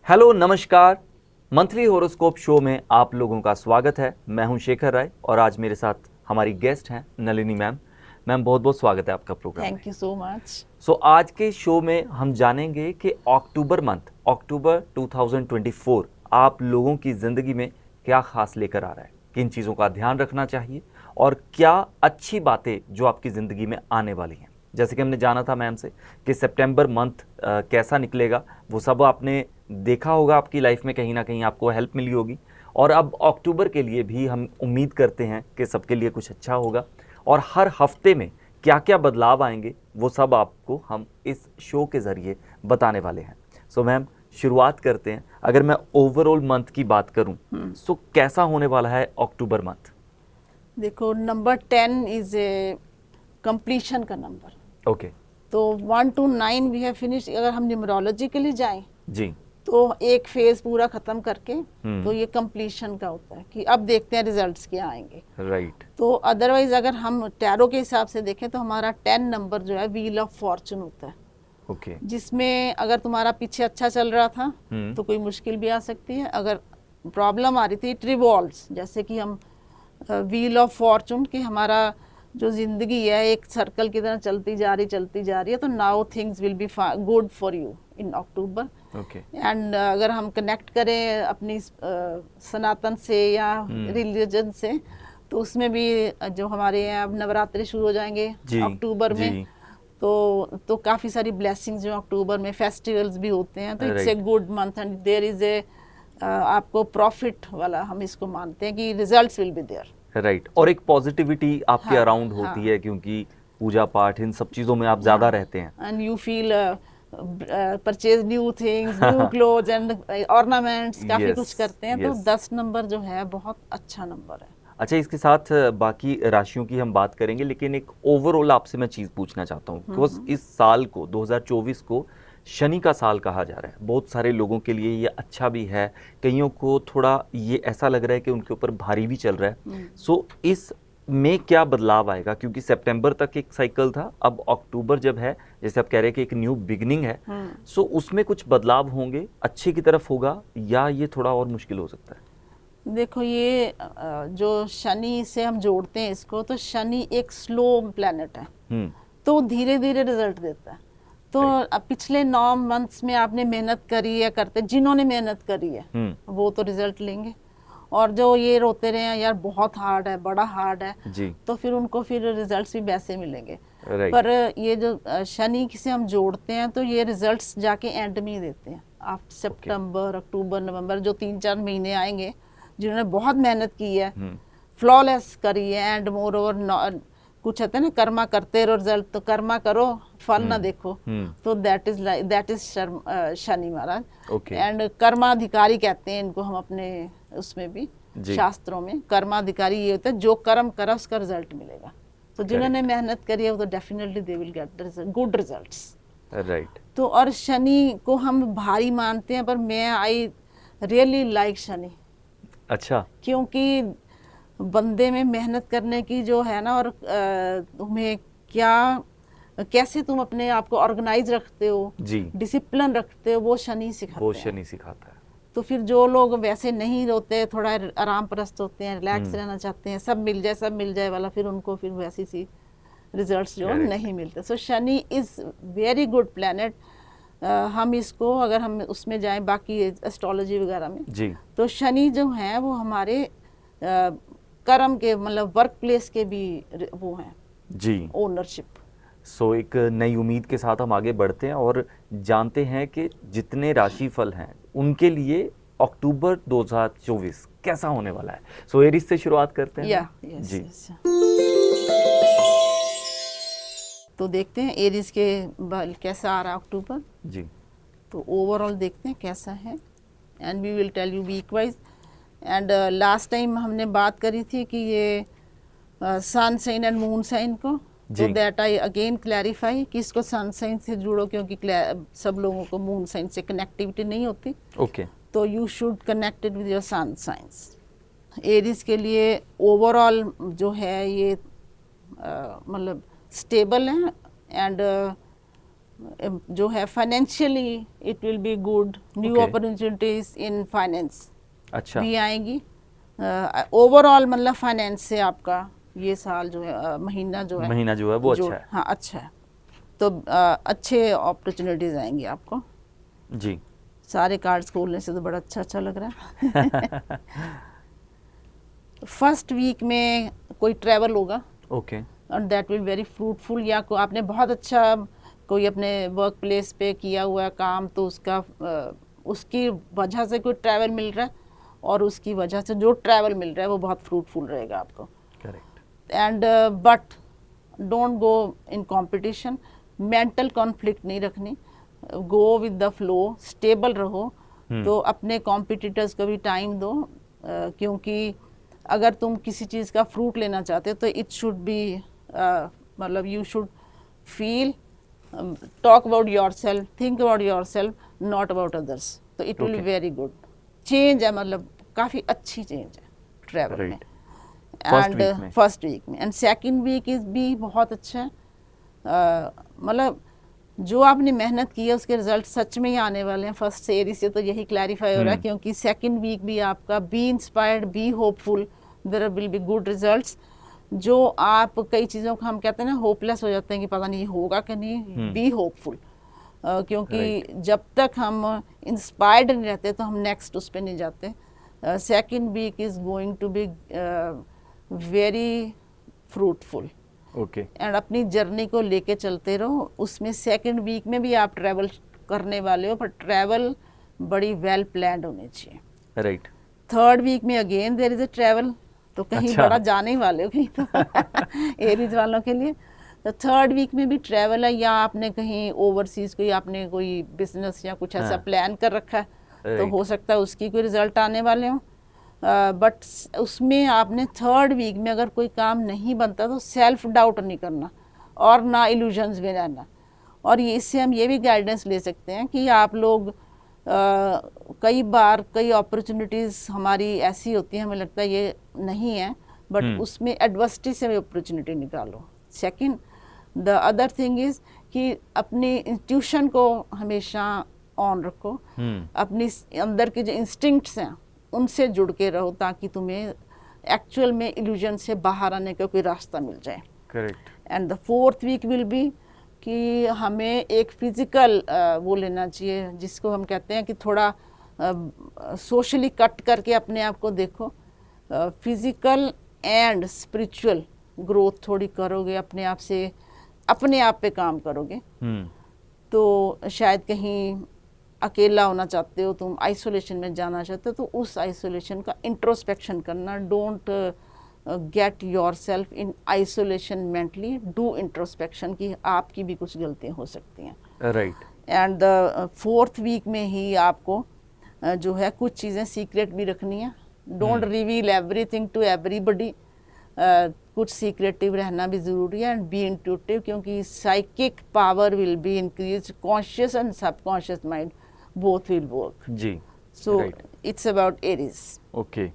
Hello नमस्कार। Monthly horoscope show में आप लोगों का स्वागत है। मैं हूं शेखर राय और आज मेरे साथ हमारी गेस्ट हैं नलिनी मैम। मैम बहुत बहुत स्वागत है आपका प्रोग्राम में। Thank you so much. So आज के शो में हम जानेंगे कि अक्टूबर 2024 आप लोगों की ज़िंदगी में क्या खास लेकर आ रहा है, किन चीज़ों का ध्यान रखना चाहिए और क्या अच्छी बातें जो आपकी ज़िंदगी में आने वाली हैं। जैसे कि हमने जाना था मैम से कि सितंबर मंथ कैसा निकलेगा, वो सब आपने देखा होगा, आपकी लाइफ में कहीं ना कहीं आपको हेल्प मिली होगी। और अब अक्टूबर के लिए भी हम उम्मीद करते हैं कि सबके लिए कुछ अच्छा होगा और हर हफ्ते में क्या क्या बदलाव आएंगे वो सब आपको हम इस शो के ज़रिए बताने वाले हैं। सो मैम शुरुआत करते हैं। अगर मैं ओवरऑल मंथ की बात करूं सो कैसा होने वाला है अक्टूबर मंथ? देखो, नंबर 10 इज ए कंप्लीशन का नंबर। ओके तो 1 to 9 वी हैव फिनिश। अगर हम न्यूमरोलॉजिकली जाएं जी। तो एक फेज पूरा खत्म करके तो ये कंप्लीशन का होता है कि अब देखते हैं रिजल्ट्स क्या आएंगे। राइट। तो अदरवाइज अगर हम टैरो के हिसाब से देखें तो हमारा 10 नंबर जो है व्हील ऑफ फॉर्चून होता है, ओके। जिसमें अगर तुम्हारा पीछे अच्छा चल रहा था तो कोई मुश्किल भी आ सकती है। अगर प्रॉब्लम आ रही थी इट रिवॉल्व्स, जैसे कि हम व्हील ऑफ फॉर्चून कि हमारा जो ज़िंदगी है एक सर्कल की तरह चलती जा रही है। तो now things will be good for you in October. Okay. And अगर हम कनेक्ट करें अपनी सनातन से या रिलीजन से तो उसमें भी जो हमारे यहाँ अब नवरात्रि शुरू हो जाएंगे जी अक्टूबर में। जी। तो काफ़ी सारी ब्लेसिंग्स जो अक्टूबर में फेस्टिवल्स भी होते हैं, तो it's a right. Good month and there is a आपको प्रॉफिट वाला हम इसको मानते हैं कि results will be there. Right. और एक पॉजिटिविटी आपके हाँ अराउंड हाँ होती है क्योंकि पूजा पाठ इन सब चीज़ों में आप ज़्यादा रहते हैं। And you feel purchase new things, new clothes and ornaments, काफ़ी यस कुछ करते हैं। तो यस। 10 नंबर जो है बहुत अच्छा नंबर है। अच्छा, इसके साथ बाकी राशियों की हम बात करेंगे, लेकिन एक ओवरऑल आपसे मैं चीज़ पूछना चाहता हूँ बिकॉज इस साल को 2024 को शनि का साल कहा जा रहा है। बहुत सारे लोगों के लिए ये अच्छा भी है, कईयों को थोड़ा ये ऐसा लग रहा है कि उनके ऊपर भारी भी चल रहा है। सो इस में क्या बदलाव आएगा, क्योंकि सितंबर तक एक साइकिल था, अब अक्टूबर जब है जैसे आप कह रहे हैं कि एक न्यू बिगनिंग है, सो उसमें कुछ बदलाव होंगे, अच्छे की तरफ होगा या ये थोड़ा और मुश्किल हो सकता है? देखो, ये जो शनि से हम जोड़ते हैं इसको, तो शनि एक स्लो प्लैनेट है, तो धीरे धीरे रिजल्ट देता है। तो अब पिछले 9 मंथ्स में आपने मेहनत करी है, करते जिन्होंने मेहनत करी है वो तो रिजल्ट लेंगे, और जो ये रोते रहे हैं यार बहुत हार्ड है, बड़ा हार्ड है जी। तो फिर उनको फिर रिजल्ट्स भी वैसे मिलेंगे। राइट। पर ये जो शनि से हम जोड़ते हैं तो ये रिजल्ट्स जाके एंड में ही देते हैं। आप सितंबर, अक्टूबर, नवंबर जो 3-4 महीने आएंगे, जिन्होंने बहुत मेहनत की है, फ्लॉलेस करी है, एंड मोर ओवर कुछ होता है ना, कर्मा करते रहो रिजल्ट, तो कर्मा करो फल ना देखो, तो that is Shani Maharaj. Okay. And कर्माधिकारी कहते हैं इनको हम अपने उसमें भी, जी। शास्त्रों में कर्माधिकारी ये होता है जो कर्म करा उसका रिजल्ट मिलेगा। तो जिन्होंने Correct. मेहनत करी है वो तो definitely they will get good results. Right. तो और शनि को हम भारी मानते हैं, पर मैं आई रियली लाइक शनि, अच्छा। क्योंकि बंदे में मेहनत करने की जो है ना, और तुम्हें क्या कैसे तुम अपने आप को ऑर्गेनाइज रखते हो, जी। डिसिप्लिन रखते हो, वो शनि सिखाते वो हैं। शनि सिखाता है। तो फिर जो लोग वैसे नहीं होते, थोड़ा आराम परस्त होते हैं, रिलैक्स रहना चाहते हैं, सब मिल जाए वाला, फिर उनको फिर वैसी सी रिजल्ट्स जो Correct. नहीं मिलते। So Shani is very good planet. हम इसको अगर हम उसमें जाएं बाकी एस्ट्रोलॉजी वगैरह में, जी। तो शनि जो है वो हमारे कर्म के मतलब वर्क प्लेस के भी वो हैं, जी। ओनरशिप। सो एक नई उम्मीद के साथ हम आगे बढ़ते हैं और जानते हैं कि जितने राशिफल हैं उनके लिए अक्टूबर 2024 कैसा होने वाला है। सो एरिस से शुरुआत करते हैं या हम। यस जी। यस। तो देखते हैं एरिस के कैसा आ रहा है अक्टूबर। जी। तो ओवरऑल देखते हैं कैसा है, and we will tell you week wise. And last time हमने बात करी थी कि ये sun sign and moon sign को, तो दैट आई अगेन क्लैरिफाई कि इसको सन साइन से जुड़ो, क्योंकि सब लोगों को मून साइन से कनेक्टिविटी नहीं होती। ओके। तो you should connected with your sun science. Aries के लिए ओवरऑल जो है ये मतलब स्टेबल है, एंड जो है financially it will be good, new Okay. Opportunities in finance अच्छा। भी आएंगी। ओवरऑल मतलब फाइनेंस से आपका ये साल जो है महीना जो है वो अच्छा है। हाँ अच्छा है। तो अच्छे अपॉर्चुनिटीज आएंगी आपको। जी। सारे कार्ड्स खोलने से तो बड़ा अच्छा लग रहा है। फर्स्ट वीक में कोई ट्रैवल होगा okay. And that will very fruitful, या आपने बहुत अच्छा कोई अपने वर्क प्लेस पे किया हुआ है काम, तो उसका उसकी वजह से कोई ट्रैवल मिल रहा है, और उसकी वजह से जो ट्रैवल मिल रहा है वो बहुत फ्रूटफुल रहेगा आपको। Correct. And but don't go in competition, mental conflict नहीं रखनी, गो विद द फ्लो, स्टेबल रहो। तो अपने कॉम्पिटिटर्स को भी टाइम दो, क्योंकि अगर तुम किसी चीज़ का फ्रूट लेना चाहते हो तो इट शुड बी मतलब you should feel, talk about yourself, think about yourself, not about others. तो it will Okay. Very good change है, मतलब काफ़ी अच्छी चेंज है ट्रैवल में। Right. First week में। फर्स्ट वीक में एंड सेकंड वीक इज भी बहुत अच्छा है। मतलब जो आपने मेहनत की है उसके रिजल्ट सच में ही आने वाले हैं। फर्स्ट एरी से तो यही क्लैरिफाई हो रहा है, क्योंकि सेकंड वीक भी आपका be inspired, be hopeful, there will be good results. जो आप कई चीज़ों को हम कहते हैं ना होपलेस हो जाते हैं कि पता नहीं होगा कि नहीं, बी होपफुल, क्योंकि जब तक हम इंस्पायर्ड नहीं रहते तो हम नेक्स्ट उस पर नहीं जाते। Second week is going to be very fruitful. Okay. And अपनी जर्नी को लेके चलते रहो। उसमें सेकंड वीक में भी आप ट्रैवल करने वाले हो, पर ट्रैवल बड़ी वेल प्लान्ड होनी चाहिए। राइट। थर्ड वीक में again there is a travel, तो कहीं अच्छा। बड़ा जाने ही वाले हो कहीं तो एरीज वालों के लिए। तो थर्ड वीक में भी ट्रैवल है, या आपने कहीं ओवरसीज कोई आपने कोई बिजनेस या कुछ ऐसा प्लान कर रखा है, तो Right. हो सकता है उसकी कोई रिजल्ट आने वाले हो। बट उसमें आपने थर्ड वीक में अगर कोई काम नहीं बनता तो सेल्फ डाउट नहीं करना और ना इल्यूजन्स में रहना। और ये इससे हम ये भी गाइडेंस ले सकते हैं कि आप लोग कई बार कई अपॉर्चुनिटीज़ हमारी ऐसी होती हैं, हमें लगता है ये नहीं है, बट उसमें एडवर्सिटी से अपॉर्चुनिटी निकालो। Second, the other thing is कि अपनी इंट्यूशन को हमेशा ऑन रखो, अपनी अंदर के जो इंस्टिंक्ट्स हैं उनसे जुड़ के रहो, ताकि तुम्हें एक्चुअल में इल्यूजन से बाहर आने का कोई रास्ता मिल जाए। Correct. And the fourth week will be कि हमें एक फिजिकल वो लेना चाहिए, जिसको हम कहते हैं कि थोड़ा सोशली कट करके अपने आप को देखो। फिजिकल एंड स्पिरिचुअल ग्रोथ थोड़ी करोगे, अपने आप से अपने आप पे काम करोगे। तो शायद कहीं अकेला होना चाहते हो तुम, आइसोलेशन में जाना चाहते हो, तो उस आइसोलेशन का इंट्रोस्पेक्शन करना। Don't get yourself in isolation mentally, do introspection की आपकी भी कुछ गलतियां हो सकती हैं। Right. And the fourth week में ही आपको जो है कुछ चीज़ें सीक्रेट भी रखनी है। Don't reveal everything to everybody, कुछ सीक्रेटिव रहना भी ज़रूरी है। एंड बी इंट्यूटिव, क्योंकि psychic power will be increase, conscious and subconscious mind both will work. जी। So it's about Aries. Okay.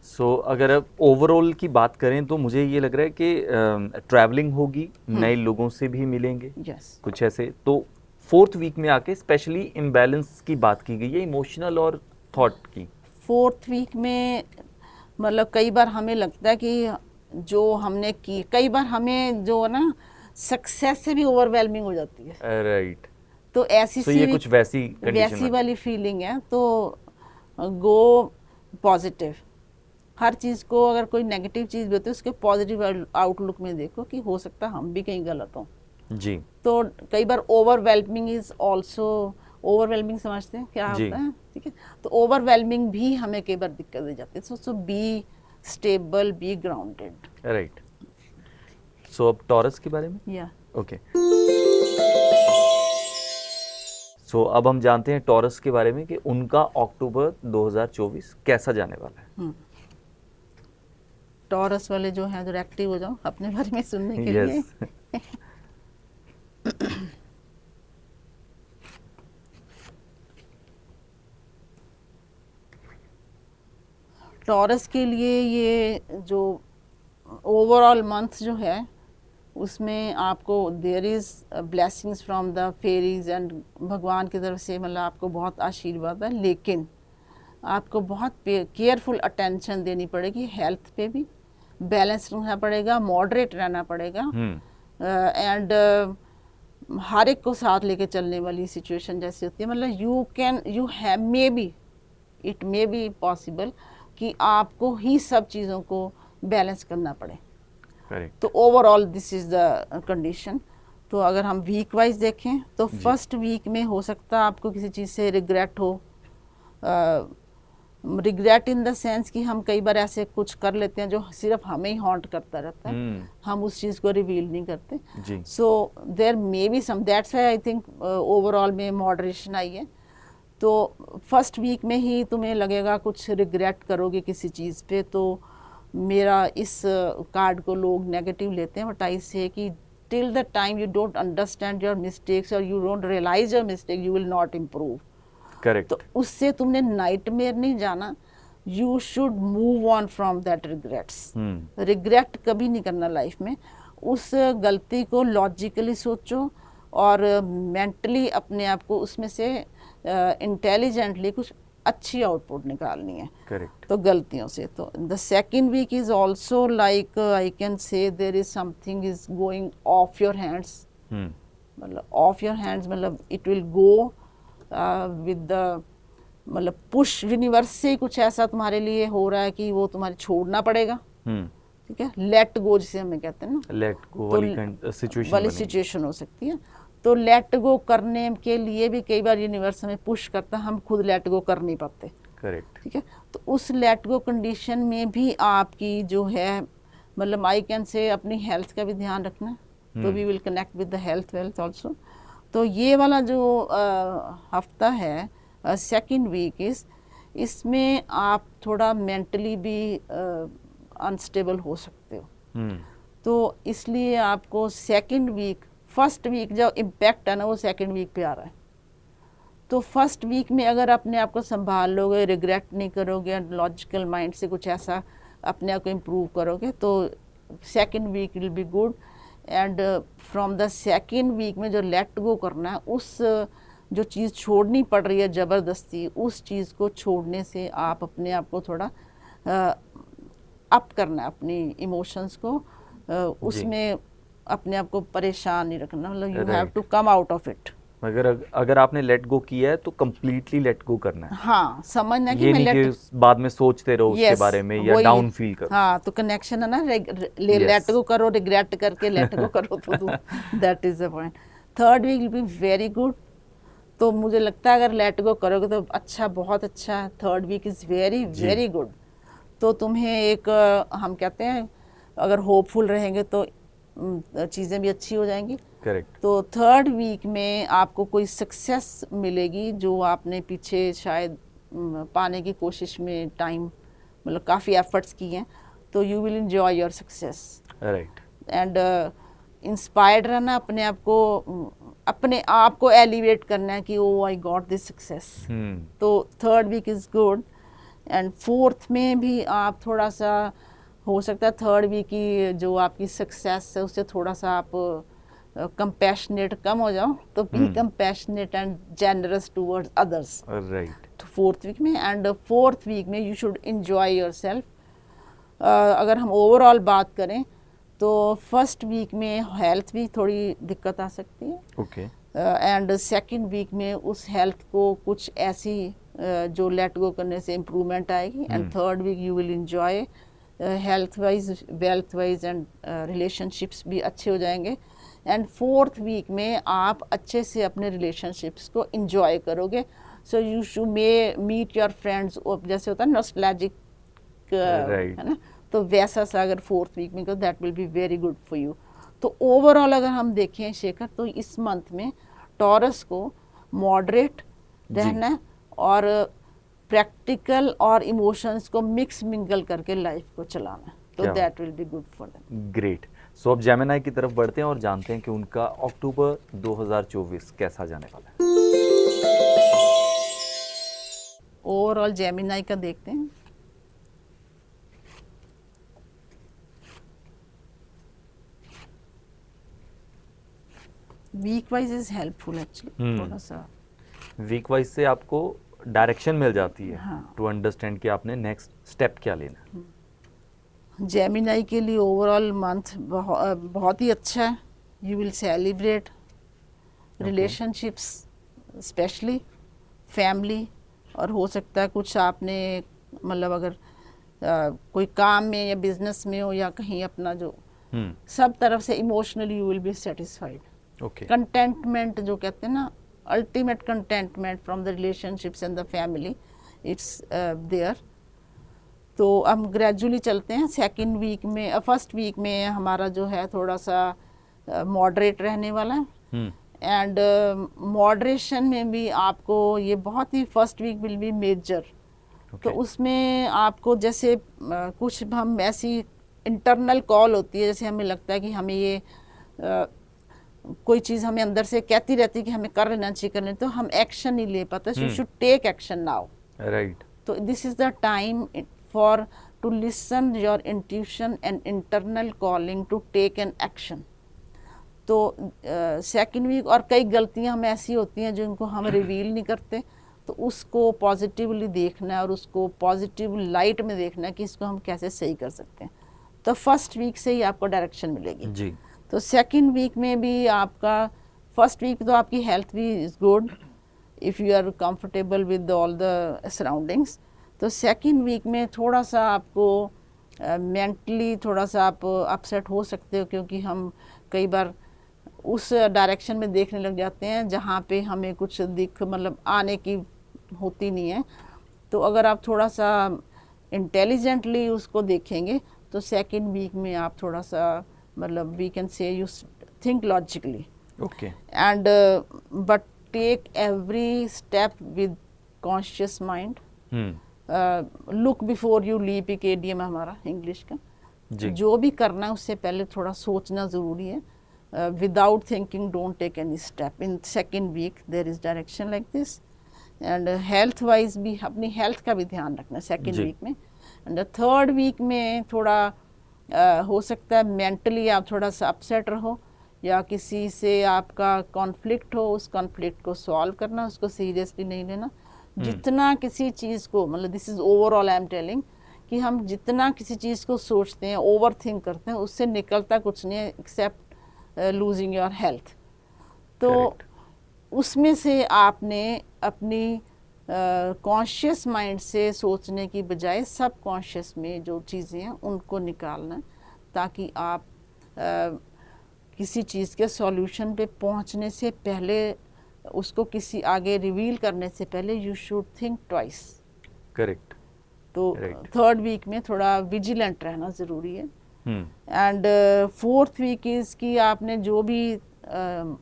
So अगर अब ओवरऑल की बात करें तो मुझे ये लग रहा है कि ट्रैवलिंग होगी, नए लोगों से भी मिलेंगे, यस। कुछ ऐसे। तो फोर्थ वीक में आके स्पेशली इम्बैलेंस की बात की गई है, इमोशनल और थॉट की। फोर्थ वीक में मतलब कई बार हमें लगता है कि जो हमने की, कई बार हमें जो है ना सक्सेस से भी ओवरवेलमिंग हो जाती है। राइट। तो ऐसी So सी ये कुछ वैसी कंडीशन वैसी वाली फीलिंग है। तो गो पॉजिटिव, हर चीज़ को अगर कोई नेगेटिव चीज़ भी होती है उसके पॉजिटिव आउटलुक में देखो कि हो सकता है हम भी कहीं गलत हों। जी। तो कई बार ओवरवेलमिंग इज ऑल्सो, ओवरवेलमिंग समझते हैं क्या जी। होता है, ठीक है। तो ओवरवेलमिंग भी हमें कई बार दिक्कत दे जाती है। So be stable, be grounded. Right. So अब टॉरस के बारे में। या ओके। सो अब हम जानते हैं टॉरस के बारे में कि उनका अक्टूबर 2024 कैसा जाने वाला है। टॉरस वाले जो हैं, जो एक्टिव हो जाओ अपने बारे में सुनने के लिए। यस। टॉरस के लिए ये जो ओवरऑल मंथ जो है उसमें आपको there is blessings from the fairies and भगवान की तरफ से मतलब आपको बहुत आशीर्वाद है, लेकिन आपको बहुत केयरफुल अटेंशन देनी पड़ेगी, हेल्थ पे भी बैलेंस रहना पड़ेगा, मॉडरेट रहना पड़ेगा, एंड हर एक को साथ लेके चलने वाली सिचुएशन जैसी होती है, मतलब you have may be it may be possible कि आपको ही सब चीज़ों को बैलेंस करना पड़े। करेक्ट। तो overall this is the condition. तो अगर हम वीक वाइज देखें तो फर्स्ट वीक में हो सकता है आपको किसी चीज़ से रिग्रेट हो, रिग्रेट इन द सेंस कि हम कई बार ऐसे कुछ कर लेते हैं जो सिर्फ हमें ही हॉन्ट करता रहता है, हम उस चीज़ को रिवील नहीं करते। So there may be some, that's why I think overall में मॉडरेशन आई है। तो फर्स्ट वीक में ही तुम्हें लगेगा कुछ रिग्रेट करोगे किसी चीज़ पे, तो मेरा इस कार्ड को लोग नेगेटिव लेते हैं, बट आई से कि till the time you don't understand your mistakes और you don't realise your mistake, you will not improve. Correct. तो उससे तुमने नाइटमेयर नहीं जाना, you should move on from that regrets. Regret कभी नहीं करना लाइफ में। उस गलती को लॉजिकली सोचो और मेंटली अपने आप को उसमें से इंटेलिजेंटली कुछ अच्छी आउटपुट निकालनी है। करेक्ट। तो गलतियों से तो the second week is also like I can say there is something is going off your hands, मतलब ऑफ योर हैंड्स मतलब it will go with the, मतलब पुश यूनिवर्स से कुछ ऐसा तुम्हारे लिए हो रहा है कि वो तुम्हारे छोड़ना पड़ेगा। ठीक है, लेट गो जिसे हमें कहते हैं ना, लेट गो वाली सिचुएशन हो सकती है। तो लेट गो करने के लिए भी कई बार यूनिवर्स हमें पुश करता है, हम खुद लेट गो कर नहीं पाते। करेक्ट। ठीक है, तो उस लेट गो कंडीशन में भी आपकी जो है, मतलब आई कैन से अपनी हेल्थ का भी ध्यान रखना। तो we will connect with the health wealth also. तो ये वाला जो हफ्ता है सेकेंड वीक इसमें आप थोड़ा मेंटली भी अनस्टेबल हो सकते हो। तो इसलिए आपको सेकेंड वीक, फर्स्ट वीक जो इम्पैक्ट है ना वो सेकेंड वीक पे आ रहा है। तो फर्स्ट वीक में अगर अपने आप को संभाल लोगे, रिग्रेट नहीं करोगे, लॉजिकल माइंड से कुछ ऐसा अपने आप को इम्प्रूव करोगे, तो second week will be good. And from the second week में जो लेट गो करना है, उस जो चीज़ छोड़नी पड़ रही है ज़बरदस्ती, उस चीज़ को छोड़ने से आप अपने आप को थोड़ा अप करना है, अपनी इमोशंस को उसमें अपने आप को परेशान नहीं रखना, मतलब you have to come out of it. अगर आपने लेट गो किया है तो कंप्लीटली लेट गो करना है। हाँ, समझना कि ये मैं नहीं कि बाद में सोचते रहो उसके बारे में या डाउन फील करो। हाँ, तो कनेक्शन है ना, लेट गो करो, रिग्रेट करके लेट गो करो, तो that is the point. Third week will be very good. तो मुझे लगता है अगर लेट गो करोगे तो अच्छा, बहुत अच्छा। Third week is very very good. तो तुम्हें एक हम कहते हैं अगर होपफुल रहेंगे तो चीज़ें भी अच्छी हो जाएंगी। करेक्ट। तो थर्ड वीक में आपको कोई सक्सेस मिलेगी जो आपने पीछे शायद पाने की कोशिश में टाइम, मतलब काफ़ी एफर्ट्स किए हैं, तो you will enjoy your success. Right. And inspired रहना, अपने आप को एलिवेट करना है कि oh I got this success. तो third week is good. And fourth में भी आप थोड़ा सा, हो सकता है थर्ड वीक की जो आपकी सक्सेस है उससे थोड़ा सा आप कंपैशनेट कम हो जाओ, तो B compassionate and generous towards others. Right. तो फोर्थ वीक में, एंड फोर्थ वीक में यू शुड एंजॉय योरसेल्फ। अगर हम ओवरऑल बात करें तो फर्स्ट वीक में हेल्थ भी थोड़ी दिक्कत आ सकती है। ओके। एंड सेकंड वीक में उस हेल्थ को कुछ ऐसी जो लेट गो करने से इम्प्रूवमेंट आएगी। And third week you will enjoy health wise, wealth wise, and relationships भी अच्छे हो जाएंगे। एंड फोर्थ वीक में आप अच्छे से अपने रिलेशनशिप्स को एंजॉय करोगे। So you should may meet your friends, जैसे होता है नॉस्टैल्जिक, है ना, तो वैसा सा अगर फोर्थ वीक में, that will be very good for you. तो ओवरऑल अगर हम देखें शेखर, तो इस मंथ में टॉरस को मॉडरेट रहना और प्रैक्टिकल और इमोशंस को मिक्स मिंगल करके लाइफ को चलाना, तो that will be good for them. Great. So अब जेमिनी की तरफ बढ़ते हैं और जानते हैं कि उनका अक्टूबर 2024 कैसा जाने वाला है। ओवरऑल जेमिनी का देखते हैं। Week wise is helpful actually, थोड़ा सा वीक वाइज से आपको डायरेक्शन मिल जाती है हाँ। टू अंडरस्टैंड कि आपने नेक्स्ट स्टेप क्या लेना है। जेमिनाई के लिए ओवरऑल मंथ बहुत ही अच्छा है। You will celebrate relationships, specially family, और हो सकता है कुछ आपने मतलब अगर कोई काम में या बिजनेस में हो या कहीं अपना जो सब तरफ से emotionally you will be satisfied. Okay, contentment जो कहते हैं ना, ultimate contentment from the relationships and the family, it's there. तो हम ग्रेजुअली चलते हैं। सेकंड वीक में फर्स्ट वीक में हमारा जो है थोड़ा सा मॉडरेट रहने वाला है, एंड मॉडरेशन में भी आपको ये बहुत ही first week will be major. तो उसमें आपको जैसे कुछ हम ऐसी इंटरनल कॉल होती है, जैसे हमें लगता है कि हमें ये कोई चीज़ हमें अंदर से कहती रहती है कि हमें कर लेना चाहिए, करना, तो हम एक्शन नहीं ले पाते। So you should take action now, right. तो this is the time for to listen your intuition and internal calling to take an action. तो सेकंड वीक, और कई गलतियां हमें ऐसी होती हैं जिनको हम रिवील नहीं करते, तो उसको पॉजिटिवली देखना है और उसको पॉजिटिव लाइट में देखना है कि इसको हम कैसे सही कर सकते हैं। तो फर्स्ट वीक से ही आपको डायरेक्शन मिलेगी जी। तो सेकंड वीक में भी आपका, फर्स्ट वीक तो आपकी हेल्थ भी is good if you are comfortable with all the surroundings. तो सेकंड वीक में थोड़ा सा आपको मेंटली थोड़ा सा आप अपसेट हो सकते हो, क्योंकि हम कई बार उस डायरेक्शन में देखने लग जाते हैं जहाँ पे हमें कुछ मतलब आने की होती नहीं है। तो अगर आप थोड़ा सा इंटेलिजेंटली उसको देखेंगे तो सेकंड वीक में आप थोड़ा सा मतलब we can say you think logically, okay, and but take every step with conscious mind. Look before you leap, एक एडीएम हमारा इंग्लिश का। जी। जो भी करना है उससे पहले थोड़ा सोचना ज़रूरी है। Without thinking don't take any step. In second week there is direction like this. And health wise भी अपनी हेल्थ का भी ध्यान रखना सेकेंड वीक में। एंड थर्ड वीक में थोड़ा हो सकता है मेंटली आप थोड़ा सा अपसेट रहो, या किसी से आपका कॉन्फ्लिक्ट हो, उस कॉन्फ्लिक्ट को सॉल्व करना, उसको सीरियसली नहीं लेना। जितना किसी चीज़ को, मतलब this is overall I am telling, कि हम जितना किसी चीज़ को सोचते हैं, ओवर थिंक करते हैं, उससे निकलता कुछ नहीं है एक्सेप्ट लूजिंग योर हेल्थ। तो उसमें से आपने अपनी कॉन्शियस माइंड से सोचने की बजाय सब कॉन्शियस में जो चीज़ें हैं उनको निकालना, ताकि आप किसी चीज़ के सॉल्यूशन पे पहुंचने से पहले, उसको किसी आगे रिवील करने से पहले you should think twice. Correct. तो थर्ड वीक में थोड़ा विजिलेंट रहना ज़रूरी है। एंड फोर्थ वीक इज़ कि आपने जो भी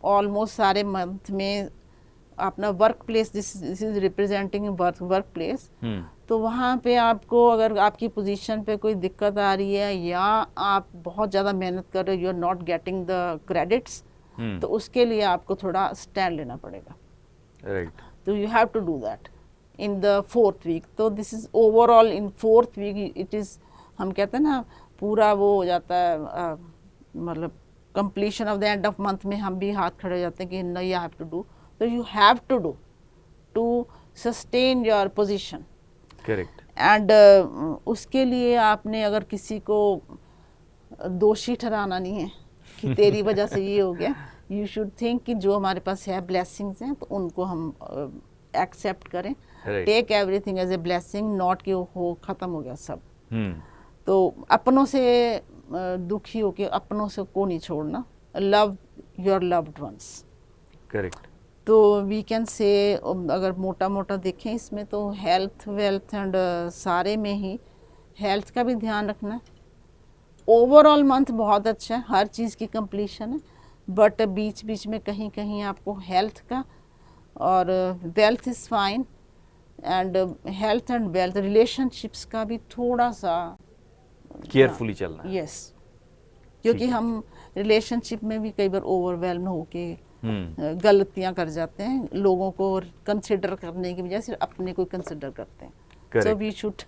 ऑलमोस्ट सारे मंथ में अपना work place, this is representing work place, तो वहाँ पे आपको अगर आपकी पोजीशन पे कोई दिक्कत आ रही है या आप बहुत ज़्यादा मेहनत कर रहे हो, you are not getting the credits, तो उसके लिए आपको थोड़ा स्टैंड लेना पड़ेगा। राइट। तो you have to do that in the fourth week. तो this is overall in fourth week it is, हम कहते हैं ना पूरा वो हो जाता है, मतलब completion of the end of month में हम भी हाथ खड़े हो जाते हैं कि no you have to do. तो you have to do to sustain your position. Correct. And उसके लिए आपने अगर किसी को दोषी ठहराना नहीं है कि तेरी वजह से ये हो गया, यू शुड थिंक कि जो हमारे पास है ब्लेसिंग्स हैं तो उनको हम एक्सेप्ट करें। Take everything as a blessing, not कि हो ख़त्म हो गया सब। तो अपनों से दुखी होके अपनों से को नहीं छोड़ना। Love your loved once. Correct. तो वी कैन से अगर मोटा मोटा देखें इसमें तो हेल्थ वेल्थ एंड सारे में ही हेल्थ का भी ध्यान रखना है। ओवरऑल मंथ बहुत अच्छा है, हर चीज़ की कंप्लीशन है, बट बीच बीच में कहीं कहीं आपको हेल्थ का और wealth is fine, and health and wealth relationships का भी थोड़ा सा केयरफुली चलना है। यस, क्योंकि हम रिलेशनशिप में भी कई बार ओवरवेल्म होके गलतियां कर जाते हैं, लोगों को कंसिडर करने की बजाय सिर्फ अपने को कंसिडर करते हैं। So we should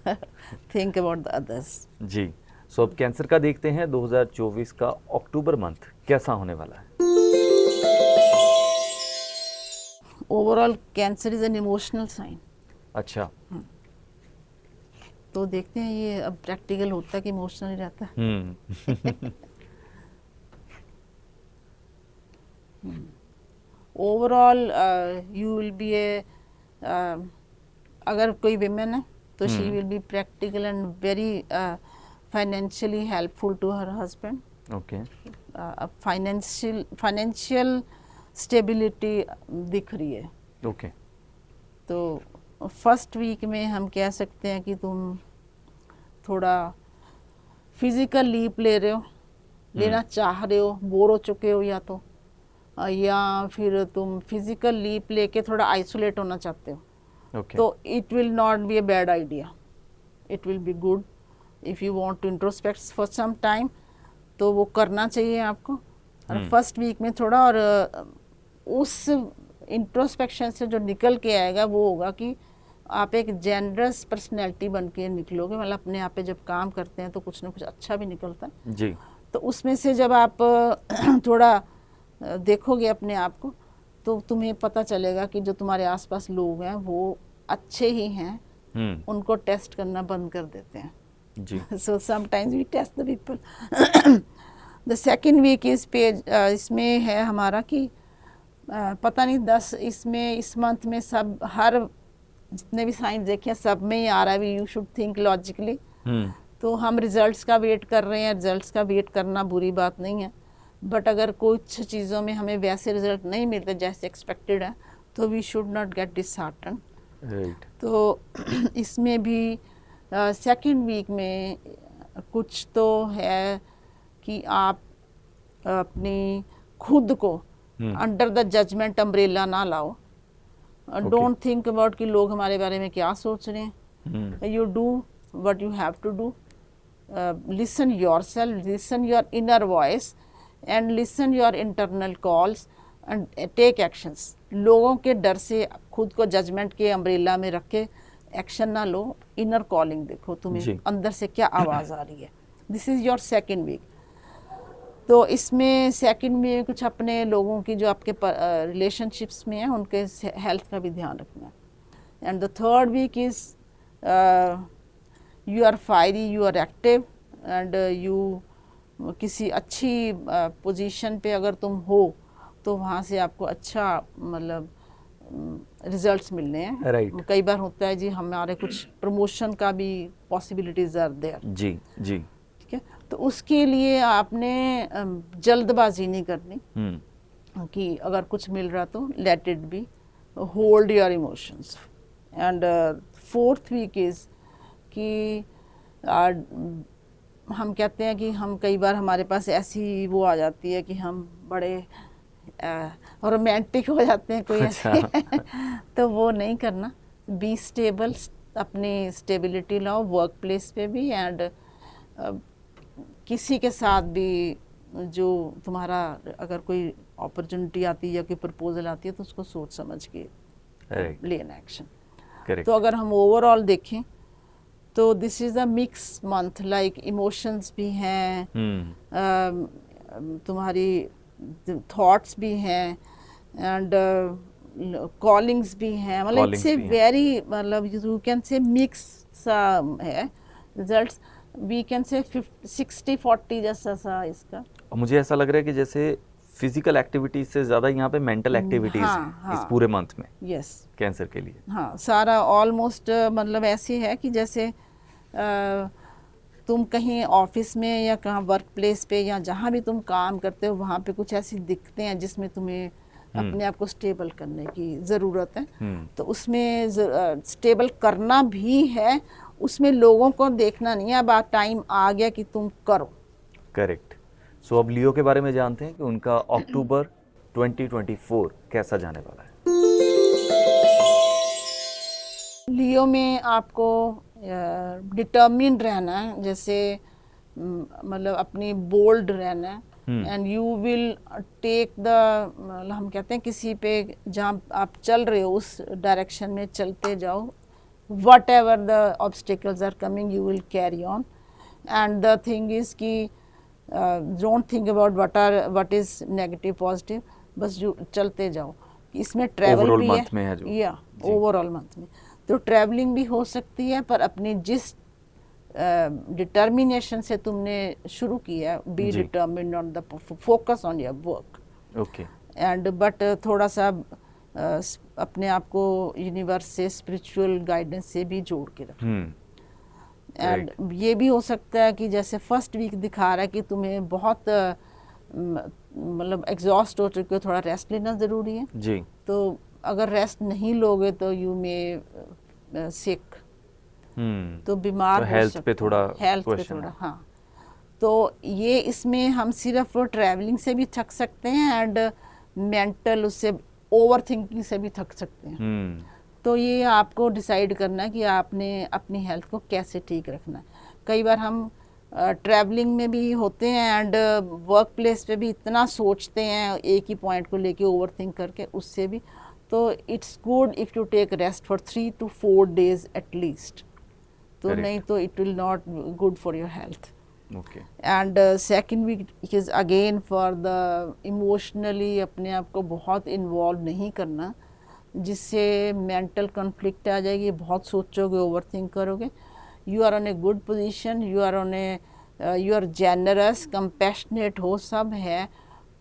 think about the others. जी। सो अब कैंसर का देखते हैं 2024 का अक्टूबर मंथ कैसा होने वाला है। Overall cancer is an emotional sign. अच्छा। तो देखते हैं ये अब प्रैक्टिकल होता है कि इमोशनल रहता है। Overall you will be a, अगर कोई विमेन है तो she will be practical and very financially helpful to her husband. Okay. Financial stability दिख रही है। ओके। तो फर्स्ट वीक में हम कह सकते हैं कि तुम थोड़ा फिजिकल लीप ले रहे हो, लेना चाह रहे हो, बोर हो चुके हो, या फिर तुम फिजिकल लीप लेके थोड़ा आइसोलेट होना चाहते हो। ओके। तो it will not be a bad idea, it will be good if you want to introspect for some time, तो वो करना चाहिए आपको। और फर्स्ट वीक में थोड़ा, और उस इंट्रोस्पेक्शन से जो निकल के आएगा वो होगा कि आप एक जेनरस पर्सनैलिटी बन के निकलोगे। मतलब अपने आप पे जब काम करते हैं तो कुछ ना कुछ अच्छा भी निकलता है जी। तो उसमें से जब आप थोड़ा देखोगे अपने आप को तो तुम्हें पता चलेगा कि जो तुम्हारे आसपास लोग हैं वो अच्छे ही हैं, उनको टेस्ट करना बंद कर देते हैं जी। So sometimes we test the people. The second week इस पेज इसमें है हमारा कि पता नहीं 10 इसमें इस मंथ में सब हर जितने भी साइंस देखे सब में ही आ रहा है, यू शुड थिंक लॉजिकली। तो हम रिजल्ट्स का वेट कर रहे हैं, रिजल्ट्स का वेट करना बुरी बात नहीं है, बट अगर कुछ चीज़ों में हमें वैसे रिजल्ट नहीं मिलते जैसे एक्सपेक्टेड है तो we should not get dishearten. Right. तो इसमें भी सेकेंड वीक में कुछ तो है कि आप अपनी खुद को अंडर द जजमेंट अम्ब्रेला ना लाओ। डोंट थिंक अबाउट कि लोग हमारे बारे में क्या सोच रहे हैं। You do what you have to do, listen yourself, listen your inner voice and listen your internal calls and take actions. लोगों के डर से खुद को जजमेंट के अम्ब्रेला में रख के एक्शन ना लो, इनर कॉलिंग देखो तुम्हें अंदर से क्या आवाज़ आ रही है। This is your second week. तो इसमें सेकंड में कुछ अपने लोगों की जो आपके रिलेशनशिप्स में हैं उनके हेल्थ का भी ध्यान रखना है। And the third week is you are fiery, you are active and you किसी अच्छी पोजीशन पे अगर तुम हो तो वहाँ से आपको अच्छा मतलब रिजल्ट्स मिलने हैं। राइट। कई बार होता है जी हमारे कुछ प्रमोशन का भी पॉसिबिलिटीज आर देयर। जी जी। ठीक है, तो उसके लिए आपने जल्दबाजी नहीं करनी कि अगर कुछ मिल रहा तो let it be, hold your emotions. And fourth week is कि हम कहते हैं कि हम कई बार हमारे पास ऐसी वो आ जाती है कि हम बड़े रोमांटिक हो जाते हैं कोई ऐसे तो वो नहीं करना। बी स्टेबल, अपनी स्टेबिलिटी लाओ वर्क प्लेस पे भी एंड किसी के साथ भी जो तुम्हारा अगर कोई अपॉर्चुनिटी आती है या कोई प्रपोजल आती है तो उसको सोच समझ के लेना एक्शन। तो अगर हम ओवरऑल देखें तो this is a mix month, like emotions भी हैं, तुम्हारी थॉट्स भी हैं एंड कॉलिंग्स भी हैं, मतलब इट्स ए वेरी मतलब यू कैन से मिक्स सा है रिजल्ट्स। वी कैन से 60-40 जैसा सा इसका। मुझे ऐसा लग रहा है कि जैसे फिजिकल एक्टिविटीज से ज़्यादा यहाँ पे मेंटल एक्टिविटीज इस पूरे मंथ में कैंसर के लिए। हाँ, सारा ऑलमोस्ट मतलब ऐसे है कि जैसे तुम कहीं ऑफिस में या कहाँ वर्क प्लेस पे या जहाँ भी तुम काम करते हो वहाँ पे कुछ ऐसी दिक्कतें हैं जिसमें तुम्हें अपने आप को स्टेबल करने की ज़रूरत है। तो उसमें स्टेबल करना भी है, उसमें लोगों को देखना नहीं है। अब टाइम आ गया कि तुम करो। करेक्ट। सो अब लियो के बारे में जानते हैं कि उनका अक्टूबर 2024 कैसा जाने वाला है। लियो में आपको डिटर्मिन्ड रहना है, जैसे मतलब अपनी बोल्ड रहना है and you will take the, मतलब हम कहते हैं किसी पे जहाँ आप चल रहे हो उस डायरेक्शन में चलते जाओ। whatever the obstacles are coming you will carry on and the thing is कि don't think about what is negative positive, बस जो चलते जाओ। इसमें ट्रैवल Overall भी month में है जो। या जी। ओवरऑल मंथ में तो ट्रैवलिंग भी हो सकती है, पर अपनी जिस डिटर्मिनेशन से तुमने शुरू किया, बी जी। Determined on the focus on your work okay. And but थोड़ा सा अपने आप को यूनिवर्स से स्पिरिचुअल गाइडेंस से भी जोड़ के रखें। एंड ये भी हो सकता है कि जैसे फर्स्ट वीक दिखा रहा है कि तुम्हें बहुत मतलब एग्जॉस्ट हो चुके हो, थोड़ा रेस्ट लेना ज़रूरी है जी। तो अगर रेस्ट नहीं लोगे तो यू मे सिक, तो बीमार तो हो हेल्थ सकते पे थोड़ा हेल्थ पे क्वेश्चन थोड़ा है। हाँ। तो ये इसमें हम सिर्फ ट्रैवलिंग से भी थक सकते हैं एंड मेंटल उससे ओवर थिंकिंग से भी थक सकते हैं। तो ये आपको डिसाइड करना है कि आपने अपनी हेल्थ को कैसे ठीक रखना है। कई बार हम ट्रैवलिंग में भी होते हैं एंड वर्क प्लेस पे भी इतना सोचते हैं एक ही पॉइंट को लेके ओवर थिंक करके, उससे भी तो it's good if you take rest for 3 to 4 days at least, तो Correct. नहीं तो it will not good for your health. Okay. And second week is again for the emotionally अपने आप को बहुत इन्वॉल्व नहीं करना, जिससे मेंटल कॉन्फ्लिक्ट आ जाएगी, बहुत सोचोगे, ओवर थिंक करोगे। You are on a good position, you are on a you are generous, compassionate हो, सब है,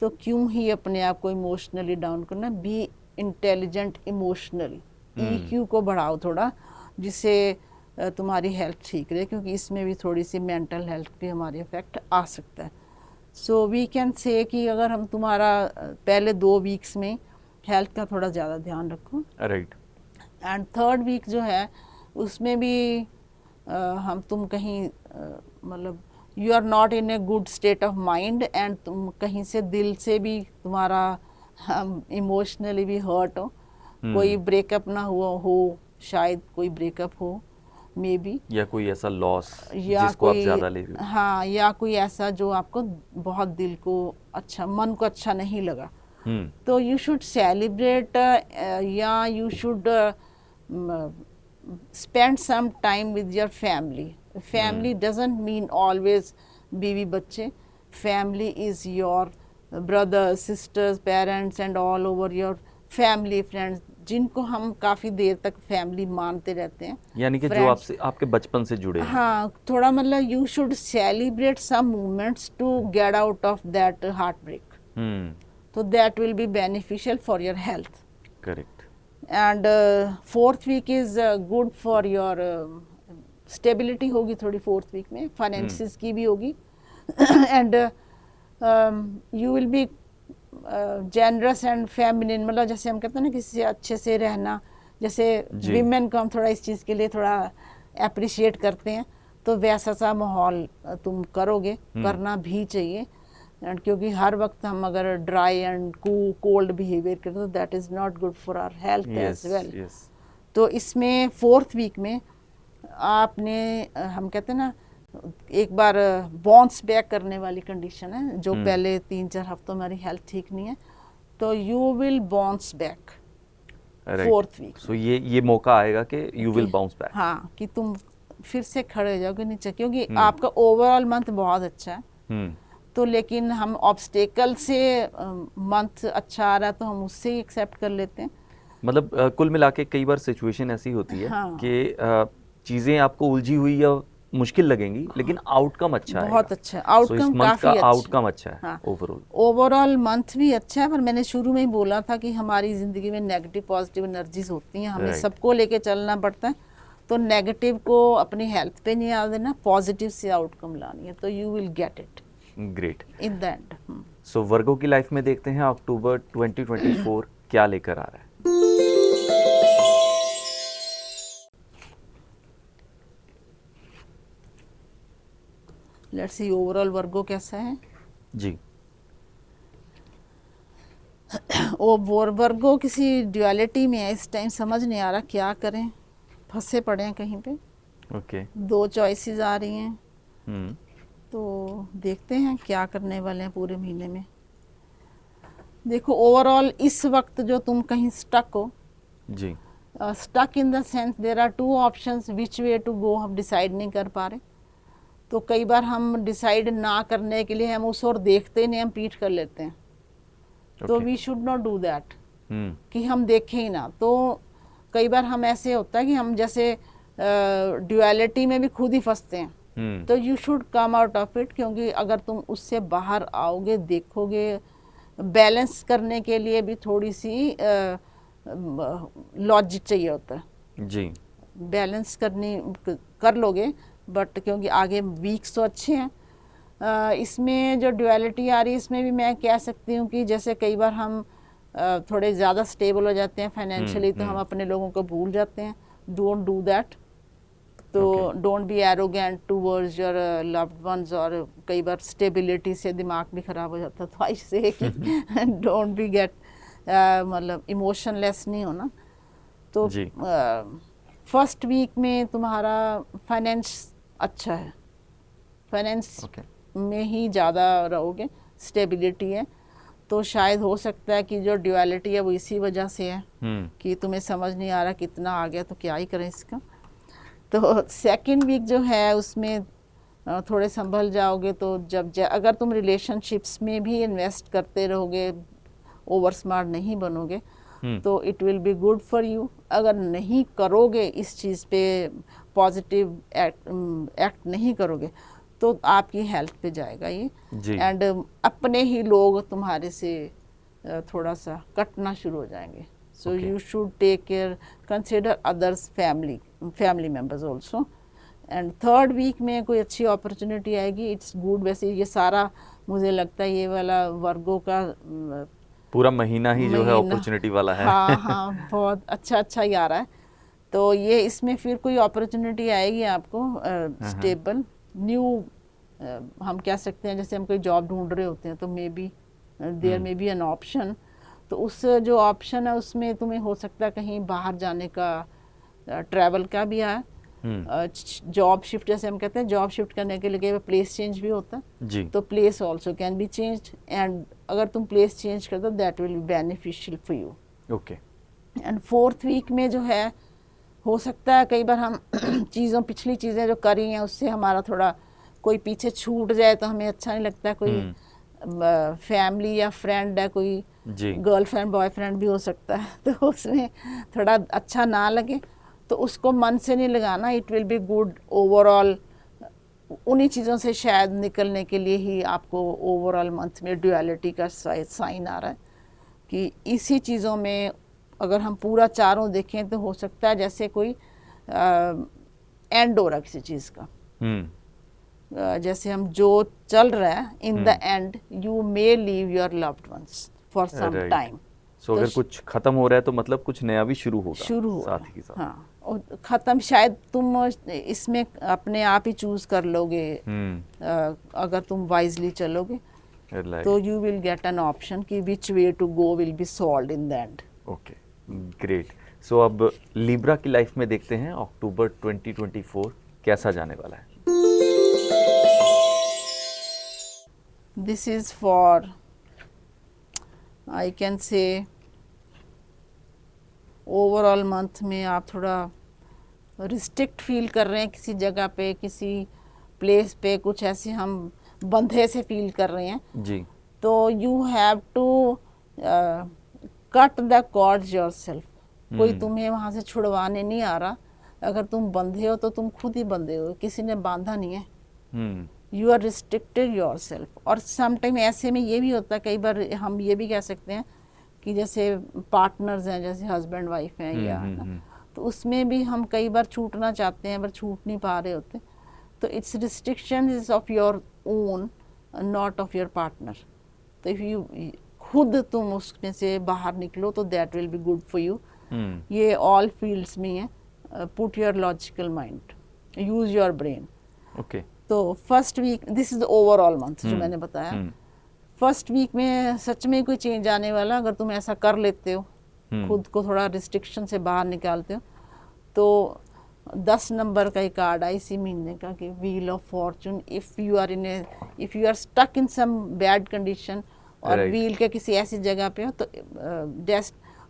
तो क्यों ही अपने आप को इमोशनली डाउन करना। बी इंटेलिजेंट इमोशनली, EQ को बढ़ाओ थोड़ा, जिससे तुम्हारी हेल्थ ठीक रहे, क्योंकि इसमें भी थोड़ी सी मेंटल हेल्थ पे हमारी इफेक्ट आ सकता है। सो वी कैन से कि अगर हम तुम्हारा पहले 2 वीक्स में हेल्थ का थोड़ा ज़्यादा ध्यान रखो, राइट। एंड थर्ड वीक जो है उसमें भी हम तुम कहीं मतलब you are not in a good state of mind and तुम कहीं से दिल से भी तुम्हारा इमोशनली भी हर्ट हो, कोई ब्रेकअप ना हुआ हो, शायद कोई ब्रेकअप हो मे बी, या कोई ऐसा लॉस या जिसको आप कोई ज्यादा ले रहे हो। हाँ, या कोई ऐसा जो आपको बहुत दिल को अच्छा, मन को अच्छा नहीं लगा, तो यू शुड सेलिब्रेट या you should spend some time with your family. Family doesn't mean always बीवी बच्चे, family is your brothers, sisters, parents and all over your family, friends, जिनको हम काफ़ी देर तक फैमिली मानते रहते हैं, यानी कि जो friends। आपसे आपके बचपन से जुड़े हैं। हाँ, थोड़ा मतलब you should celebrate some moments to get out of that heartbreak, तो that will be beneficial for your health. Correct. And fourth week is good for your stability होगी थोड़ी फोर्थ वीक में, फाइनेंसिस की भी होगी and you will be generous and feminine, मतलब जैसे हम कहते हैं ना किसी से अच्छे से रहना, जैसे विमेन को हम थोड़ा इस चीज़ के लिए थोड़ा अप्रिशिएट करते हैं, तो वैसा सा माहौल तुम करोगे, करना भी चाहिए। एंड क्योंकि हर वक्त हम अगर ड्राई एंड कोल्ड बिहेवियर करें तो that is not good for our health as well. तो इसमें फोर्थ वीक में आपने हम कहते हैं ना एक बार बाउंस बैक करने वाली कंडीशन है, जो पहले 3-4 हफ्तों में हमारी हेल्थ ठीक नहीं है, तो you will bounce back fourth week. So ये मौका आएगा कि यू विल बाउंस बैक। हाँ, कि तुम फिर से खड़े हो जाओगे नीचे, क्योंकि आपका ओवरऑल मंथ बहुत अच्छा है, तो लेकिन हम ऑब्स्टेकल से मंथ अच्छा आ रहा है तो हम उससे ही एक्सेप्ट कर लेते हैं। मतलब कुल मिला के कई बार सिचुएशन ऐसी होती है कि चीज़ें आपको उलझी हुई या मुश्किल लगेंगी, लेकिन आउटकम अच्छा है, बहुत अच्छा आउटकम, काफी अच्छा आउटकम अच्छा है। हाँ, ओवरऑल ओवरऑल मंथ भी अच्छा है, पर मैंने शुरू में ही बोला था कि हमारी जिंदगी में नेगेटिव पॉजिटिव एनर्जीज होती हैं, हमें सबको लेके चलना पड़ता है, तो नेगेटिव को अपनी हेल्थ पे नहीं आ देना, पॉजिटिव से आउटकम लानी है, तो you will get it great in the end. So Virgo की लाइफ में देखते हैं अक्टूबर 2024 क्या लेकर आ रहा है। लेट्स सी ओवरऑल वर्गो कैसा है जी। ओ वर्गो किसी ड्युअलिटी में है इस टाइम, समझ नहीं आ रहा क्या करें, फंसे पड़े हैं कहीं पे। ओके। 2 चॉइसेस आ रही हैं, तो देखते हैं क्या करने वाले हैं पूरे महीने में। देखो ओवरऑल इस वक्त जो तुम कहीं स्टक हो जी, stuck in the sense there are 2 options which way to go, हम डिसाइड नहीं कर पा रहे, तो कई बार हम डिसाइड ना करने के लिए हम उस और देखते नहीं, हम पीठ कर लेते हैं, तो we should not do that. कि हम देखें ही ना। तो कई बार हम ऐसे होता है कि हम जैसे ड्युअलिटी में भी खुद ही फंसते हैं। तो you should come out of it, क्योंकि अगर तुम उससे बाहर आओगे, देखोगे, बैलेंस करने के लिए भी थोड़ी सी लॉजिक चाहिए होता है जी। बैलेंस कर लोगे, बट क्योंकि आगे वीक्स तो अच्छे हैं। इसमें जो ड्युअलिटी आ रही है, इसमें भी मैं कह सकती हूँ कि जैसे कई बार हम थोड़े ज़्यादा स्टेबल हो जाते हैं फाइनेंशियली, तो हम अपने लोगों को भूल जाते हैं। Don't do that. तो don't be arrogant towards your loved ones, और कई बार स्टेबिलिटी से दिमाग भी ख़राब हो जाता है। तो ऐसे कि डोंट बी गेट मतलब इमोशनलेस नहीं होना। तो फर्स्ट वीक में तुम्हारा फाइनेंस अच्छा है, फाइनेंस में ही ज़्यादा रहोगे, स्टेबिलिटी है। तो शायद हो सकता है कि जो ड्युअलिटी है वो इसी वजह से है कि तुम्हें समझ नहीं आ रहा कितना आ गया तो क्या ही करें इसका। तो सेकंड वीक जो है उसमें थोड़े संभल जाओगे। तो अगर तुम रिलेशनशिप्स में भी इन्वेस्ट करते रहोगे, ओवर स्मार्ट नहीं बनोगे, तो it will be good for you. अगर नहीं करोगे, इस चीज़ पे पॉजिटिव एक्ट नहीं करोगे, तो आपकी हेल्थ पे जाएगा ये। एंड अपने ही लोग तुम्हारे से थोड़ा सा कटना शुरू हो जाएंगे। So you should take care, consider others family members also. And third week में कोई अच्छी अपॉर्चुनिटी आएगी, इट्स गुड। वैसे ये सारा मुझे लगता है ये वाला वर्गों का पूरा महीना ही जो है अपॉर्चुनिटी वाला है। हाँ, बहुत अच्छा ही आ रहा है। तो ये इसमें फिर कोई अपॉर्चुनिटी आएगी आपको स्टेबल न्यू, हम कह सकते हैं जैसे हम कोई जॉब ढूंढ रहे होते हैं, तो maybe there may be an option. तो उस जो ऑप्शन है उसमें तुम्हें हो सकता है कहीं बाहर जाने का, ट्रैवल का भी आए। जॉब शिफ्ट, जैसे हम कहते हैं जॉब शिफ्ट करने के लिए प्लेस चेंज भी होता है जी। तो place also can be changed, and अगर तुम प्लेस चेंज कर दो that will be beneficial for you. Okay. And fourth week में जो है, हो सकता है कई बार हम पिछली चीज़ें जो करी हैं उससे हमारा थोड़ा कोई पीछे छूट जाए तो हमें अच्छा नहीं लगता। कोई फैमिली या फ्रेंड है, कोई गर्लफ्रेंड बॉयफ्रेंड भी हो सकता है, तो उसमें थोड़ा अच्छा ना लगे तो उसको मन से नहीं लगाना। It will be good overall. उन्हीं चीज़ों से शायद निकलने के लिए ही आपको ओवरऑल मंथ में ड्युअलिटी का साइन आ रहा है कि इसी चीज़ों में अगर हम पूरा चारों देखें तो हो सकता है जैसे कोई एंड हो रहा किसी चीज़ का। जैसे हम जो चल रहा है, in the end you may leave your loved ones for some time. So अगर कुछ खत्म हो रहा है तो मतलब कुछ नया भी शुरू होगा साथ ही साथ। हाँ, और खत्म शायद तुम इसमें अपने आप ही चूज कर लोगे। अगर तुम वाइजली चलोगे तो you will get an option कि which way to go will be solved in the end. Okay, great. So अब लिब्रा की लाइफ में देखते हैं अक्टूबर 2024 कैसा जाने वाला है। This is for, I can से, ओवरऑल मंथ में आप थोड़ा रिस्ट्रिक्ट फील कर रहे हैं किसी जगह पे, किसी प्लेस पे, कुछ ऐसे हम बंधे से फील कर रहे हैं जी। तो you have to cut the cords yourself. कोई तुम्हें वहाँ से छुड़वाने नहीं आ रहा। अगर तुम बंधे हो तो तुम खुद ही बंधे हो, किसी ने बांधा नहीं है। You are restricted yourself. और समटाइम ऐसे में ये भी होता है, कई बार हम ये भी कह सकते हैं कि जैसे पार्टनर्स हैं, जैसे हस्बैंड वाइफ हैं या तो उसमें भी हम कई बार छूटना चाहते हैं पर छूट नहीं पा रहे होते। तो it's restriction is of your own, not of your partner. तो इफ यू खुद तुम उसमें से बाहर निकलो तो that will be good for you. ये ऑल फील्ड्स में है। Put your logical mind, use your brain. Okay. तो first week, this is the overall month जो मैंने बताया। फर्स्ट वीक में सच में कोई चेंज आने वाला, अगर तुम ऐसा कर लेते हो, खुद को थोड़ा रिस्ट्रिक्शन से बाहर निकालते हो, तो 10 नंबर का एक कार्ड है इसी महीने का कि wheel of fortune. If you are stuck in some bad condition और व्हील के किसी ऐसी जगह पे हो तो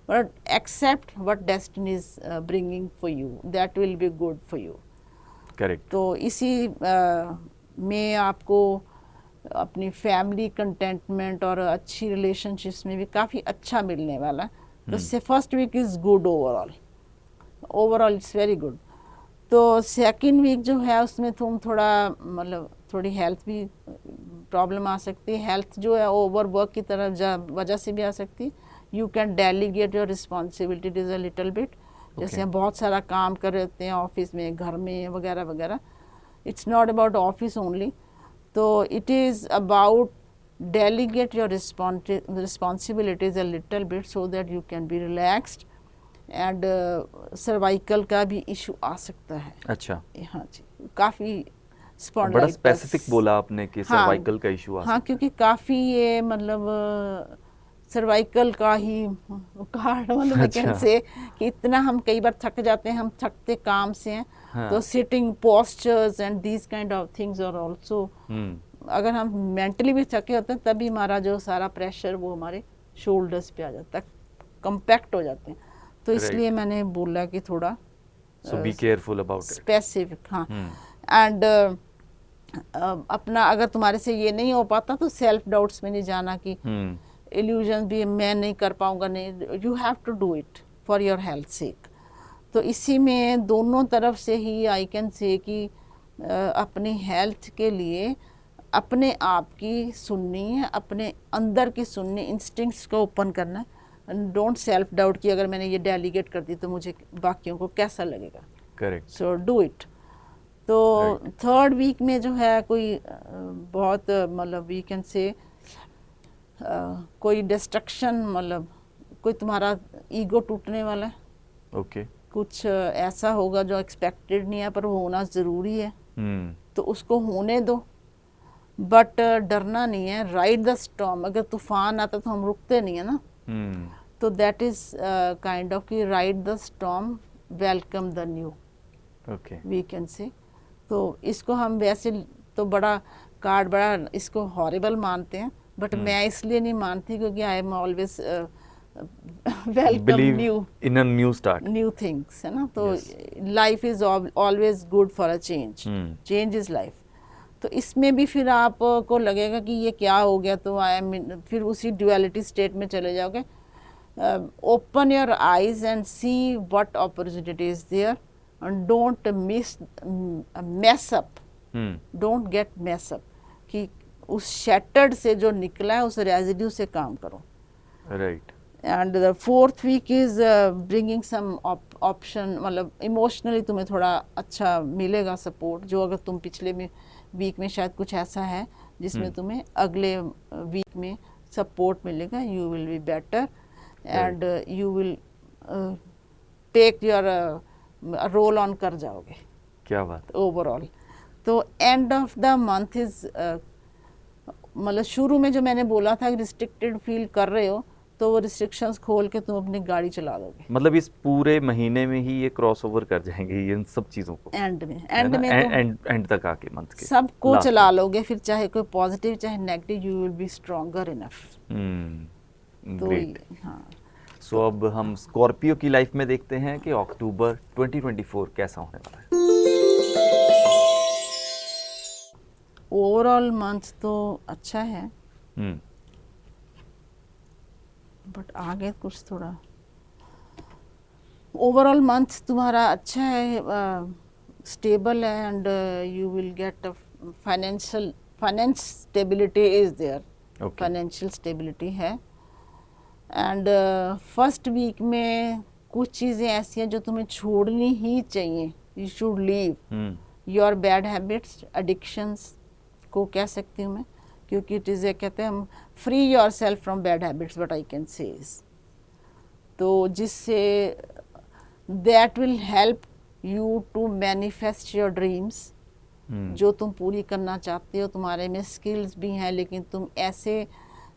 but accept what destiny is bringing for you, that will be good for you. Correct. तो इसी में आपको अपनी फैमिली कंटेंटमेंट और अच्छी रिलेशनशिप्स में भी काफ़ी अच्छा मिलने वाला है। तो first week is good overall it's very good. तो सेकंड वीक जो है उसमें तुम थोड़ा मतलब थोड़ी हेल्थ भी प्रॉब्लम आ सकती है। हेल्थ जो है ओवर वर्क की तरफ वजह से भी आ सकती है। You can delegate your responsibilities a little bit. जैसे हम बहुत सारा काम कर रहे होते हैं ऑफिस में, घर में वगैरह वगैरह। It's not about office only, तो it is about delegate your responsibilities a little bit so that you can be relaxed and cervical का भी इशू आ सकता है। अच्छा, हाँ जी, काफ़ी बड़ा स्पॉन्डिलाइटिस। स्पेसिफिक बोला आपने कि हाँ, सर्वाइकल का इशू आ हाँ, सकता क्योंकि काफ़ी ये मतलब सर्वाइकल का ही कार्ड मतलब मैं कैन अच्छा। से कि इतना हम कई बार थक जाते हैं, हम थकते काम से हैं। हाँ। तो sitting postures and these kind of things are also, अगर हम मेंटली भी थके होते हैं तभी हमारा जो सारा प्रेशर वो हमारे शोल्डर्स पे आ जाता है, कंपैक्ट हो जाते हैं। तो इसलिए मैंने बोला कि थोड़ा so be careful about it. Specific, हाँ। एंड अपना अगर तुम्हारे से ये नहीं हो पाता तो सेल्फ डाउट्स में नहीं जाना कि इल्यूजन भी मैं नहीं कर पाऊंगा, नहीं, you have to do it for your health sake. तो इसी में दोनों तरफ से ही आई कैन से कि अपनी हेल्थ के लिए अपने आप की सुननी है, अपने अंदर की सुननी, इंस्टिंक्ट्स को ओपन करना है। डोंट सेल्फ डाउट कि अगर मैंने ये डेलीगेट कर दी तो मुझे बाकियों को कैसा लगेगा। करेक्ट। So do it. तो थर्ड वीक में जो है कोई बहुत मतलब वी कैन से कोई डिस्ट्रक्शन, मतलब कोई तुम्हारा ईगो टूटने वाला है। ओके। कुछ ऐसा होगा जो एक्सपेक्टेड नहीं है पर वो होना ज़रूरी है, तो उसको होने दो। बट डरना नहीं है, राइड द स्टॉर्म। अगर तूफान आता तो हम रुकते नहीं है ना, तो दैट इज काइंड ऑफ कि ride the storm, welcome the new, okay, we can say. तो इसको हम वैसे तो बड़ा कार्ड बड़ा इसको हॉरिबल मानते हैं, बट मैं इसलिए नहीं मानती क्योंकि I am always welcome new in a new start, new things, है ना। तो life is always good for a change, change is life. तो इसमें भी फिर आपको लगेगा कि ये क्या हो गया, तो आई एम फिर उसी ड्युअलिटी स्टेट में चले जाओगे। Open your eyes and see what opportunity is there and don't mess up, don't get mess up, कि उस शैटर्ड से जो निकला है उस रेजिड्यू से काम करो। Right. And the fourth week is bringing some option, मतलब इमोशनली तुम्हें थोड़ा अच्छा मिलेगा सपोर्ट, जो अगर तुम पिछले में वीक में शायद कुछ ऐसा है जिसमें तुम्हें अगले वीक में सपोर्ट मिलेगा। You will be better and you will take your role on कर जाओगे। क्या बात। ओवरऑल तो end of the month is मतलब शुरू में जो मैंने बोला था रिस्ट्रिक्टेड फील कर रहे हो तो वो रिस्ट्रिक्शंस खोल के तुम अपनी गाड़ी चला दोगे। मतलब इस पूरे महीने में ही ये क्रॉस ओवर कर जाएंगे इन सब चीजों को, एंड में एंड तक आके मंथ के सबको चला लोगे, फिर चाहे कोई पॉजिटिव चाहे negative, you will B stronger enough. Great. हाँ, सो अब हम स्कॉर्पियो की लाइफ में देखते हैं कि अक्टूबर 2024 कैसा होने वाला है। ओवरऑल मंथ तो अच्छा है, बट आगे कुछ थोड़ा ओवरऑल मंथ तुम्हारा अच्छा है, स्टेबल है and you will get finance stability is there, financial stability है। एंड फर्स्ट वीक में कुछ चीज़ें ऐसी हैं जो तुम्हें छोड़नी ही चाहिए, you should leave your bad habits, addictions को कह सकती हूँ मैं, क्योंकि इट इज़ कहते हैं हम free yourself from bad habits, but I can say तो जिससे that will help you to manifest your dreams, जो तुम पूरी करना चाहते हो। तुम्हारे में स्किल्स भी हैं लेकिन तुम ऐसे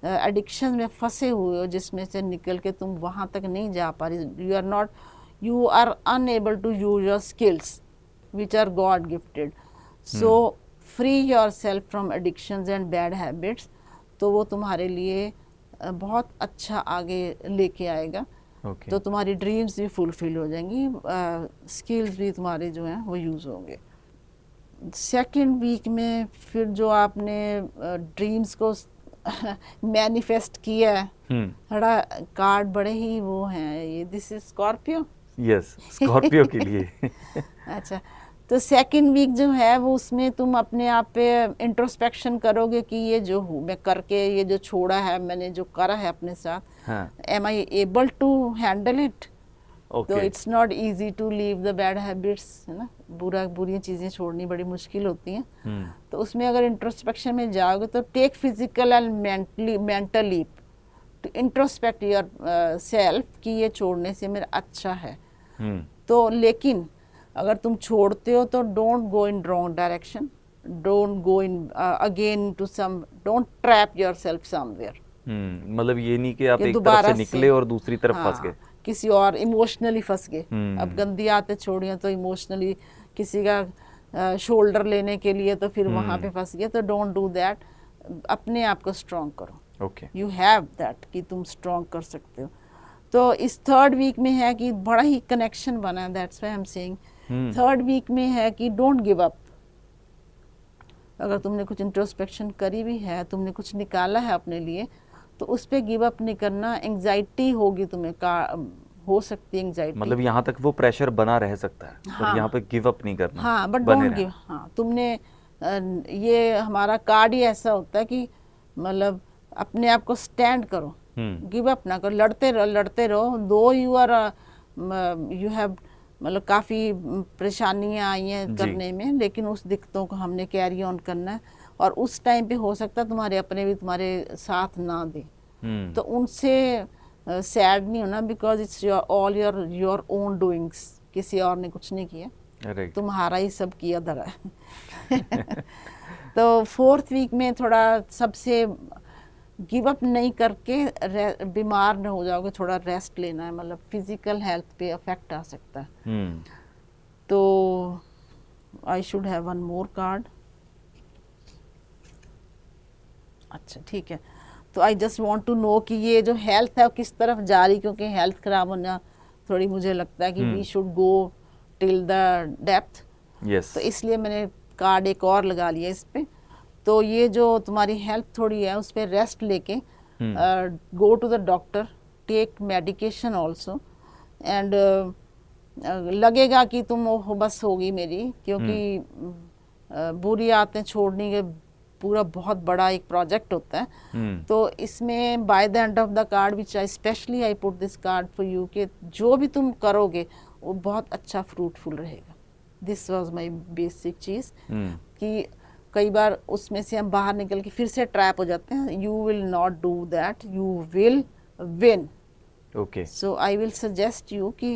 एडिक्शन में फंसे हुए हो जिसमें से निकल के तुम वहाँ तक नहीं जा पा रही। You are unable to use your skills which are God gifted. So free yourself from addictions and bad habits, तो वो तुम्हारे लिए बहुत अच्छा आगे लेके आएगा। तो तुम्हारी ड्रीम्स भी फुलफिल हो जाएंगी, स्किल्स भी तुम्हारे जो हैं वो यूज़ होंगे। सेकेंड वीक में फिर जो आपने ड्रीम्स को मैनिफेस्ट किया है, हम्म, थोड़ा कार्ड बड़े ही वो हैं ये, this is Scorpio. Yes, Scorpio के लिए। अच्छा, तो सेकंड वीक जो है वो उसमें तुम अपने आप पे इंट्रोस्पेक्शन करोगे कि ये जो हूँ मैं करके, ये जो छोड़ा है मैंने, जो करा है अपने साथ, हाँ, am I able to handle it. तो okay, it's not easy to leave the bad habits, है ना, बुरी चीज़ें छोड़नी बड़ी मुश्किल होती हैं। हम्म, तो उसमें अगर इंट्रोस्पेक्शन में जाओगे तो take physical and mental leap to introspect yourself कि ये छोड़ने से मेरा अच्छा है। हम्म, तो लेकिन अगर तुम छोड़ते हो तो don't go in wrong direction, don't go in again to some, don't trap yourself somewhere मतलब ये नहीं कि आप कि एक तरफ दोबारा से निकले और दूसरी तरफ फंस हाँ गए। किसी और इमोशनली फंस गए। अब गंदी आदतें छोड़ियाँ तो इमोशनली किसी का शोल्डर लेने के लिए तो फिर वहाँ पे फंस गए। तो डोंट डू दैट, अपने आप को स्ट्रॉन्ग करो। ओके, यू हैव दैट कि तुम स्ट्रॉन्ग कर सकते हो। तो इस थर्ड वीक में है कि बड़ा ही कनेक्शन बना है, that's why I am saying third week में है कि डोंट गिव अप। अगर तुमने कुछ इंट्रोस्पेक्शन करी भी है, तुमने कुछ निकाला है अपने लिए, तो उस पर गिव अप नहीं करना। एंग्जाइटी होगी तुम्हें, हो सकती है एंग्जाइटी। मतलब यहाँ तक वो प्रेशर बना रह सकता है, पर हाँ यहाँ पे गिव अप नहीं करना, हाँ, बट बने डोंट गिव। रहना। हाँ, तुमने ये हमारा कार्ड ही ऐसा होता है कि मतलब अपने आप को स्टैंड करो, गिव अप ना करो, लड़ते रहो। दो यू आर यू हैव मतलब काफ़ी परेशानियां आई हैं जी। करने में, लेकिन उस दिक्कतों को हमने कैरी ऑन करना है। और उस टाइम पे हो सकता है तुम्हारे अपने भी तुम्हारे साथ ना दे, तो उनसे सैड नहीं होना, because it's your all your own doings, किसी और ने कुछ नहीं किया, राइट, तुम्हारा ही सब किया धरा है। तो फोर्थ वीक में थोड़ा सबसे गिव अप नहीं करके, बीमार न हो जाओगे, थोड़ा रेस्ट लेना है, मतलब फिजिकल हेल्थ पे अफेक्ट आ सकता है। तो I should have one more card. अच्छा ठीक है, तो I just want to know कि ये जो हेल्थ है वो किस तरफ जा रही, क्योंकि हेल्थ खराब होना थोड़ी मुझे लगता है कि we should go till the depth. Yes, तो इसलिए मैंने कार्ड एक और लगा लिया इस पे। तो ये जो तुम्हारी हेल्थ थोड़ी है उस पर रेस्ट लेके go to the doctor, take medication also, and लगेगा कि तुम हो बस होगी मेरी, क्योंकि बुरी आदतें छोड़ने के पूरा बहुत बड़ा एक प्रोजेक्ट होता है। तो इसमें bye the end of the card which I specially I put this card for you, कि जो भी तुम करोगे वो बहुत अच्छा फ्रूटफुल रहेगा। दिस वॉज माई बेसिक चीज़ कि कई बार उसमें से हम बाहर निकल के फिर से ट्रैप हो जाते हैं। You will not do that, you will win. Okay, so I will suggest you कि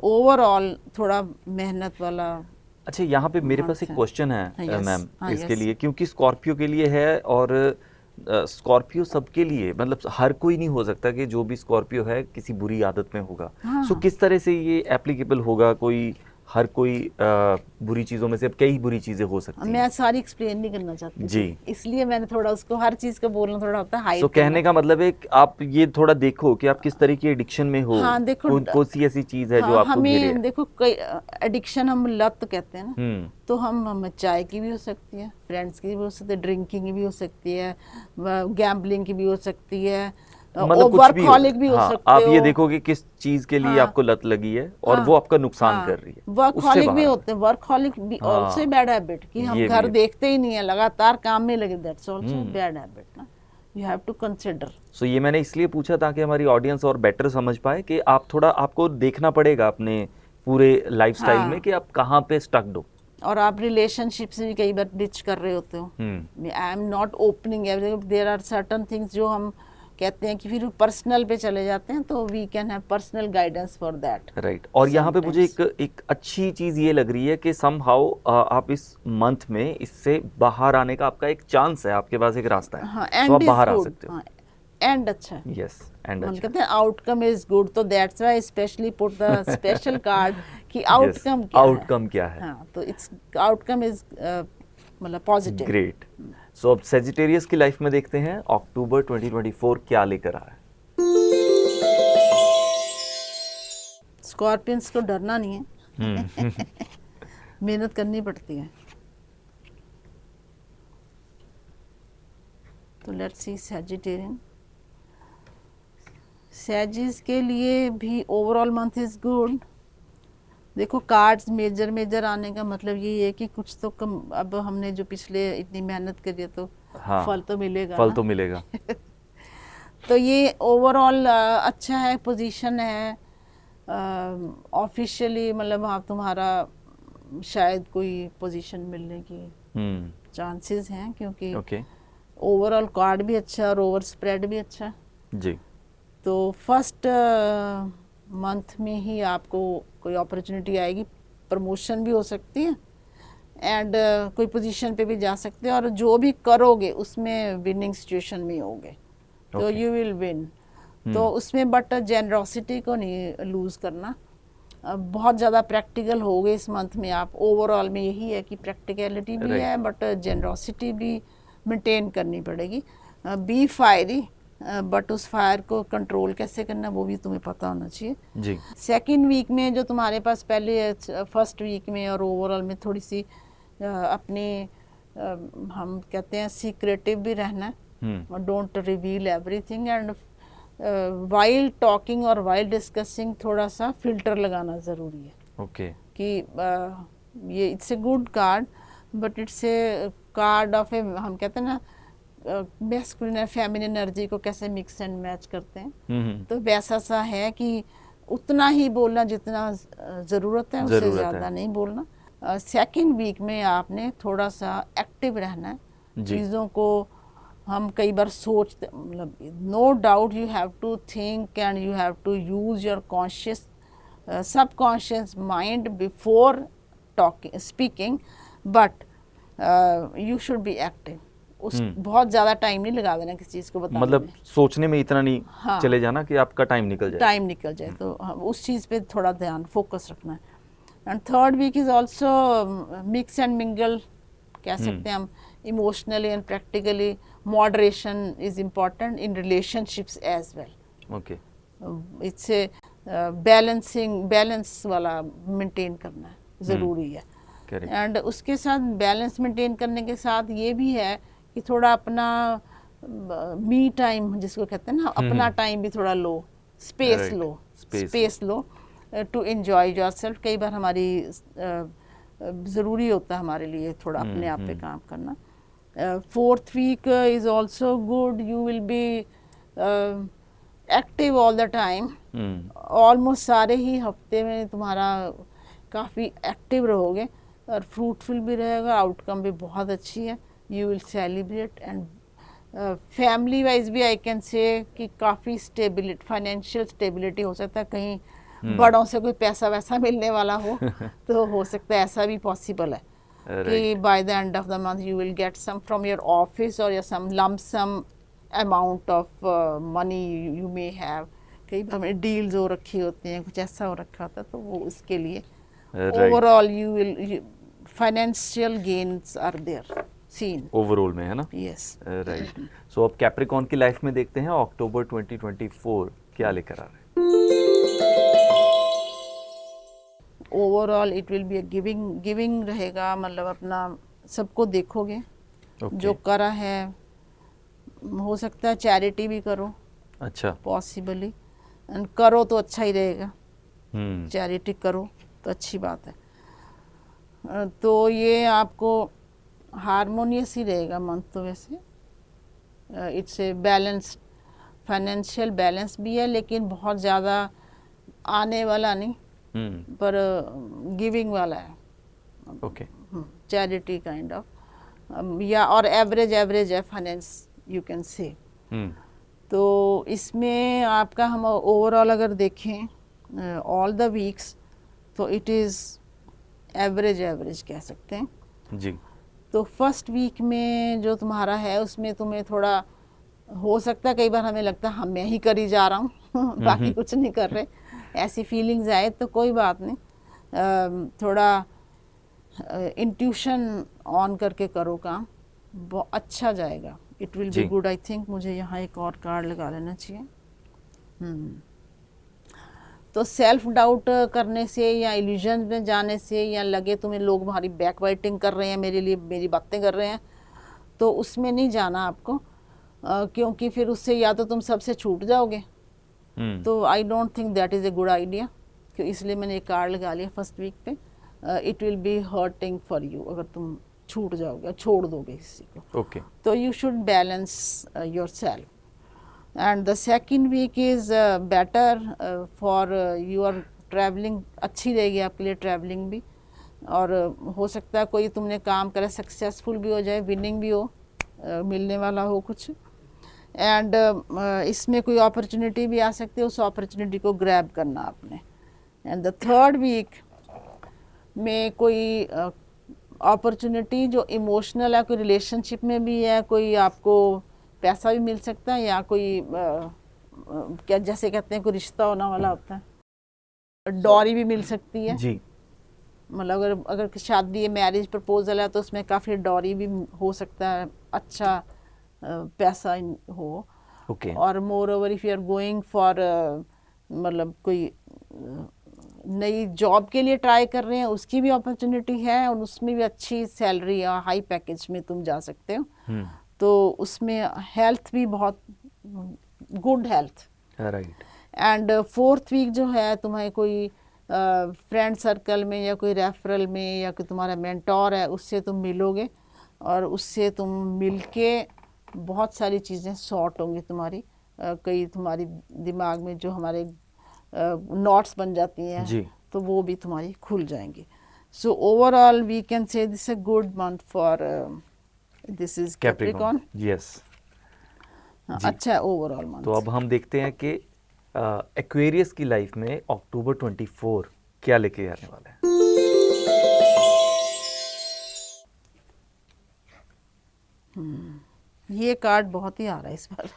ओवरऑल थोड़ा मेहनत वाला। अच्छा, यहाँ पे मेरे पास एक अच्छा, क्वेश्चन हाँ, है yes, मैम हाँ, इसके yes. लिए, क्योंकि स्कॉर्पियो के लिए है और स्कॉर्पियो सबके लिए, मतलब हर कोई नहीं हो सकता कि जो भी स्कॉर्पियो है किसी बुरी आदत में होगा। हाँ, सो किस तरह से ये एप्लीकेबल होगा? कोई हर कोई बुरी चीज़ों में से कई बुरी चीज़ें हो सकती हैं। मैं सारी एक्सप्लेन नहीं करना चाहती जी। थी, इसलिए मैंने थोड़ा उसको हर चीज़ को बोलना थोड़ा होता है सो हाइड कहने का मतलब है कि आप ये थोड़ा देखो कि आप किस तरह की एडिक्शन में हो, हाँ देखो, कौन सी ऐसी चीज़ है जो हाँ आपको घेरे है। हमें देखो, कई एडिक्शन हम लत कहते हैं ना, हम्म, तो हम चाय की भी हो सकती है, फ्रेंड्स की भी हो सकती है, ड्रिंकिंग की भी हो सकती है, गैम्बलिंग की भी हो सकती है, मतलब कुछ भी हो। वर्कहॉलिक भी हो हाँ, सकते आप ये हो। देखोगे किस चीज़ के लिए हाँ आपको लत लगी है और हाँ वो आपका नुकसान हाँ, कर रही है, उससे वर्कहॉलिक भी बाहर आना। होते हैं, वर्कहॉलिक भी ऑल्सो हाँ, बैड हैबिट कि हम ये भी घर है। देखते ही नहीं है, लगातार काम में लगे, दैट्स ऑल्सो बैड हैबिट ना, यू हैव टू कंसिडर। सो ये मैंने इसलिए पूछा ताकि हमारी ऑडियंस और बेटर समझ पाए कि आप थोड़ा, आपको देखना पड़ेगा अपने पूरे लाइफस्टाइल में हाँ, कि आप कहाँ पे स्टक हो। और आप रिलेशनशिप से भी कई बार डिच कर रहे होते हो। I am not opening everything, there are certain things जो हम कहते हैं कि फिर पर्सनल पे चले जाते हैं, तो we can have personal guidance for that. Right, और यहाँ पे मुझे एक अच्छी चीज़ ये लग रही है कि समहाउ आप इस मंथ में इससे बाहर आने का आपका एक चांस है, आपके पास एक रास्ता है। हाँ, तो एंड आप इज बाहर आ गुड। सकते हो। हाँ, एंड अच्छा है। यस, एंड हम अच्छा कहते हैं आउटकम इज गुड, तो that's why specially put the special card कि यस, आउटकम क्या है। आउटकम क्या है। हाँ, तो इट्स आउटकम इज मतलब पॉजिटिव। ग्रेट। सो अब सेजिटेरियस की लाइफ में देखते हैं अक्टूबर 2024 क्या लेकर आ रहा है। स्कॉर्पियंस को डरना नहीं है, मेहनत करनी पड़ती है। तो लेट्स सी सैजिटेरियन। सैजिस के लिए भी ओवरऑल मंथ इज गुड। देखो कार्ड्स मेजर मेजर आने का मतलब यही है कि कुछ तो कम, अब हमने जो पिछले इतनी मेहनत करी है तो हाँ, फल तो मिलेगा फल ना। तो मिलेगा। तो ये ओवरऑल अच्छा है, पोजीशन है। ऑफिशियली मतलब हाँ तुम्हारा शायद कोई पोजीशन मिलने की चांसेस हैं, क्योंकि ओके ओवरऑल कार्ड भी अच्छा है और ओवर स्प्रेड भी अच्छा है। जी। तो फर्स्ट मंथ में ही आपको कोई अपॉर्चुनिटी आएगी, प्रमोशन भी हो सकती है एंड कोई पोजीशन पे भी जा सकते हैं, और जो भी करोगे उसमें विनिंग सिचुएशन में होगे, तो Okay. You will win. तो उसमें बट जेनरोसिटी को नहीं लूज़ करना। बहुत ज़्यादा प्रैक्टिकल हो गए इस मंथ में आप। ओवरऑल में यही है कि प्रैक्टिकलिटी भी Right. है बट जेनरोसिटी भी मेंटेन करनी पड़ेगी। बी फायरी, बट उस फायर को कंट्रोल कैसे करना वो भी तुम्हें पता होना चाहिए जी। सेकेंड वीक में। जो तुम्हारे पास पहले फर्स्ट वीक में और ओवरऑल में थोड़ी सी अपने हम कहते हैं सीक्रेटिव भी रहना है, और don't reveal everything, and while talking और वाइल डिस्कसिंग थोड़ा सा फिल्टर लगाना ज़रूरी है। ओके कि ये it's a good card but it's a card of a, हम कहते हैं ना मैस्कुलिन और फेमिनिन एनर्जी को कैसे मिक्स एंड मैच करते हैं, तो वैसा सा है कि उतना ही बोलना जितना ज़रूरत है, उससे ज़रूरत ज़्यादा है। नहीं बोलना। सेकंड वीक में आपने थोड़ा सा एक्टिव रहना है, जी। चीज़ों को हम कई बार सोचते, मतलब no doubt you have to think and you have to use your conscious subconscious mind before talking speaking, but you should be active. उस बहुत ज़्यादा टाइम नहीं लगा देना किसी चीज़ को बताने मतलब में, सोचने में इतना नहीं हाँ, चले जाना कि आपका टाइम निकल जाए। टाइम निकल जाए, तो उस चीज़ पे थोड़ा ध्यान फोकस रखना है। And third week is also mix and mingle कह सकते हैं हम, emotionally and practically moderation is important in relationships as well. Okay it's a balance वाला मेंटेन करना है, ज़रूरी है। करेक्ट। एंड उसके साथ बैलेंस मेंटेन करने के साथ ये भी है कि थोड़ा अपना मी टाइम जिसको कहते हैं ना, अपना टाइम भी थोड़ा लो, स्पेस Right. लो, Space स्पेस लो टू एंजॉय योरसेल्फ। कई बार हमारी ज़रूरी होता है हमारे लिए थोड़ा अपने आप पे काम करना। Fourth week is also good, you will be active all the time. Almost सारे ही हफ्ते में तुम्हारा काफ़ी एक्टिव रहोगे और फ्रूटफुल भी रहेगा, आउटकम भी बहुत अच्छी है। You will celebrate and family wise भी आई कैन से कि काफ़ी स्टेबिलिटी, फाइनेंशियल स्टेबिलिटी हो सकता है, कहीं बड़ों से कोई पैसा वैसा मिलने वाला हो तो हो सकता है ऐसा भी पॉसिबल है कि by the end of the month you will get some from your office और some lump sum amount of money you may have. कई बार हमें डील्स हो रखी होती हैं, कुछ ऐसा हो रखा होता है, तो वो उसके लिए overall you will financial gains are there seen overall में, है ना? Yes right. सो अब कैप्रिकॉन की लाइफ में देखते हैं अक्टूबर 2024 क्या लेकर आ रहा है। Overall it will be giving रहेगा, मतलब अपना सबको देखोगे। Okay. जो करा है हो सकता है चैरिटी भी करो, अच्छा। पॉसिबली, एंड करो तो अच्छा ही रहेगा। हम्म चैरिटी करो तो अच्छी बात है। तो ये आपको हारमोनियस ही रहेगा मंथ तो वैसे। It's a balance, financial balance भी है, लेकिन बहुत ज़्यादा आने वाला नहीं, पर गिविंग वाला है। ओके चैरिटी काइंड ऑफ, या और एवरेज है फाइनेंस यू कैन से। तो इसमें आपका हम ओवरऑल अगर देखें ऑल द वीक्स तो इट इज़ एवरेज कह सकते हैं जी। तो फर्स्ट वीक में जो तुम्हारा है उसमें तुम्हें थोड़ा हो सकता है, कई बार हमें लगता है मैं ही करी जा रहा हूँ बाकी कुछ नहीं कर रहे, ऐसी फीलिंग्स आए तो कोई बात नहीं, थोड़ा इंट्यूशन ऑन करके करो काम, बहुत अच्छा जाएगा। It will be good. I think मुझे यहाँ एक और कार्ड लगा लेना चाहिए। तो सेल्फ डाउट करने से या इल्यूजन में जाने से, या लगे तुम्हें लोग तुम्हारी बैक बाइटिंग कर रहे हैं, मेरे लिए मेरी बातें कर रहे हैं, तो उसमें नहीं जाना आपको। क्योंकि फिर उससे या तो तुम सबसे छूट जाओगे, तो I don't think that is a good idea, क्यों इसलिए मैंने एक कार्ड लगा लिया फर्स्ट वीक पे। It will B hurting for you अगर तुम छूट जाओगे, छोड़ दोगे किसी को। ओके, तो you should balance yourself. And the second week is better for your travelling, अच्छी रहेगी आपके लिए ट्रैवलिंग भी। और हो सकता है कोई तुमने काम करा सक्सेसफुल भी हो जाए, विनिंग भी हो, मिलने वाला हो कुछ। एंड इसमें कोई अपॉर्चुनिटी भी आ सकती है, उस अपॉर्चुनिटी को ग्रैब करना आपने। एंड द थर्ड वीक में कोई अपॉर्चुनिटी जो इमोशनल है, कोई रिलेशनशिप में भी है, कोई आपको पैसा भी मिल सकता है, या कोई क्या जैसे कहते हैं कोई रिश्ता होने वाला होता है, डॉरी भी मिल सकती है जी। मतलब अगर शादी मैरिज प्रपोजल है तो उसमें काफ़ी डॉरी भी हो सकता है, अच्छा पैसा हो। ओके, और moreover if you are going for मतलब कोई नई जॉब के लिए ट्राई कर रहे हैं, उसकी भी अपॉर्चुनिटी है और उसमें भी अच्छी सैलरी या हाई पैकेज में तुम जा सकते हो। तो उसमें हेल्थ भी बहुत good health, right. And fourth week जो है तुम्हें कोई फ्रेंड सर्कल में या कोई रेफरल में या कोई तुम्हारा मेंटोर है उससे तुम मिलोगे, और उससे तुम मिलके बहुत सारी चीज़ें सॉर्ट होंगी तुम्हारी। कई तुम्हारी दिमाग में जो हमारे नॉट्स बन जाती हैं जी। तो वो भी तुम्हारी खुल जाएंगी। So overall we can say this a good month for this is Capricorn. Yes. अच्छा ओवरऑल मंथ। तो अब हम देखते हैं कि एक्वेरियस की लाइफ में अक्टूबर 24 क्या लेके आने वाला है। ये कार्ड बहुत ही आ रहा है इस बार।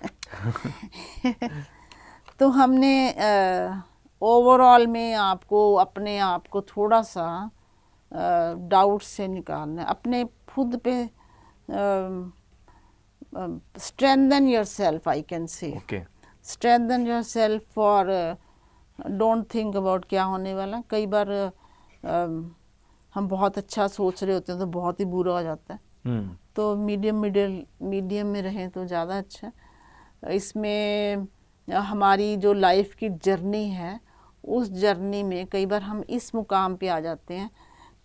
तो हमने ओवरऑल में आपको अपने आप को थोड़ा सा डाउट से निकालना है, अपने खुद पे strengthen yourself, I can say. Okay, strengthen yourself for don't think about क्या होने वाला। कई बार हम बहुत अच्छा सोच रहे होते हैं तो बहुत ही बुरा हो जाता है। तो मीडियम में रहें तो ज़्यादा अच्छा है। इसमें हमारी जो लाइफ की जर्नी है, उस जर्नी में कई बार हम इस मुकाम पे आ जाते हैं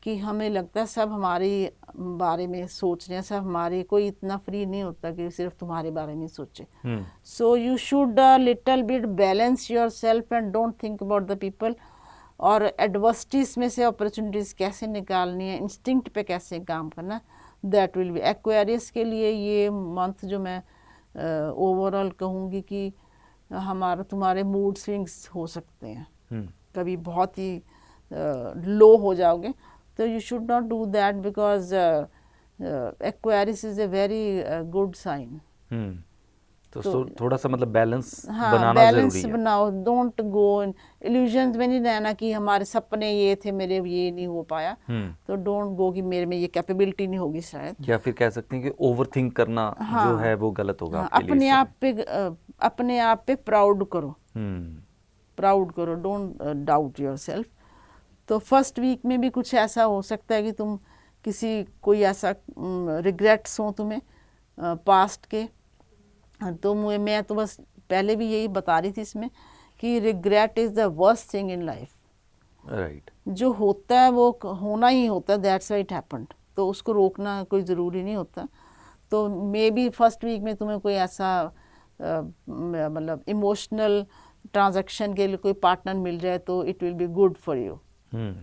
कि हमें लगता है सब हमारे बारे में सोच रहे हैं, सब हमारे, कोई इतना फ्री नहीं होता कि सिर्फ तुम्हारे बारे में सोचे। सो you should little bit balance yourself and don't think about the people. और एडवर्सिटीज में से अपॉर्चुनिटीज़ कैसे निकालनी है, इंस्टिंक्ट पे कैसे काम करना, दैट विल बी। एक्वेरियस के लिए ये मंथ जो मैं ओवरऑल कहूँगी कि हमारा तुम्हारे मूड स्विंग्स हो सकते हैं, कभी बहुत ही लो हो जाओगे, तो you should not do that because Aquarius is a very good sign. तो थोड़ा सा मतलब बैलेंस हाँ, बनाना बैलेंस जरूरी है। बनाओ, डोंट गो इन इल्यूजन्स में नहीं रहना कि हमारे सपने ये थे, मेरे ये नहीं हो पाया, तो डोंट गो कि मेरे में ये कैपेबिलिटी नहीं होगी शायद। या फिर कह सकते हैं कि ओवर थिंक करना जो है वो गलत होगा आपके लिए। अपने आप पे प्राउड करो, प्राउड करो, डोंट डाउट योरसेल्फ। तो फर्स्ट वीक में भी कुछ ऐसा हो सकता है कि तुम कोई ऐसा रिग्रेट्स हो तुम्हें पास्ट के, तो मैं तो बस पहले भी यही बता रही थी इसमें कि regret is the worst thing in life. Right. जो होता है वो होना ही होता है, दैट्स व्हाई इट हैपेंड, तो उसको रोकना कोई ज़रूरी नहीं होता। तो मे बी फर्स्ट वीक में तुम्हें कोई ऐसा मतलब इमोशनल ट्रांजैक्शन के लिए कोई पार्टनर मिल जाए तो it will be good for you.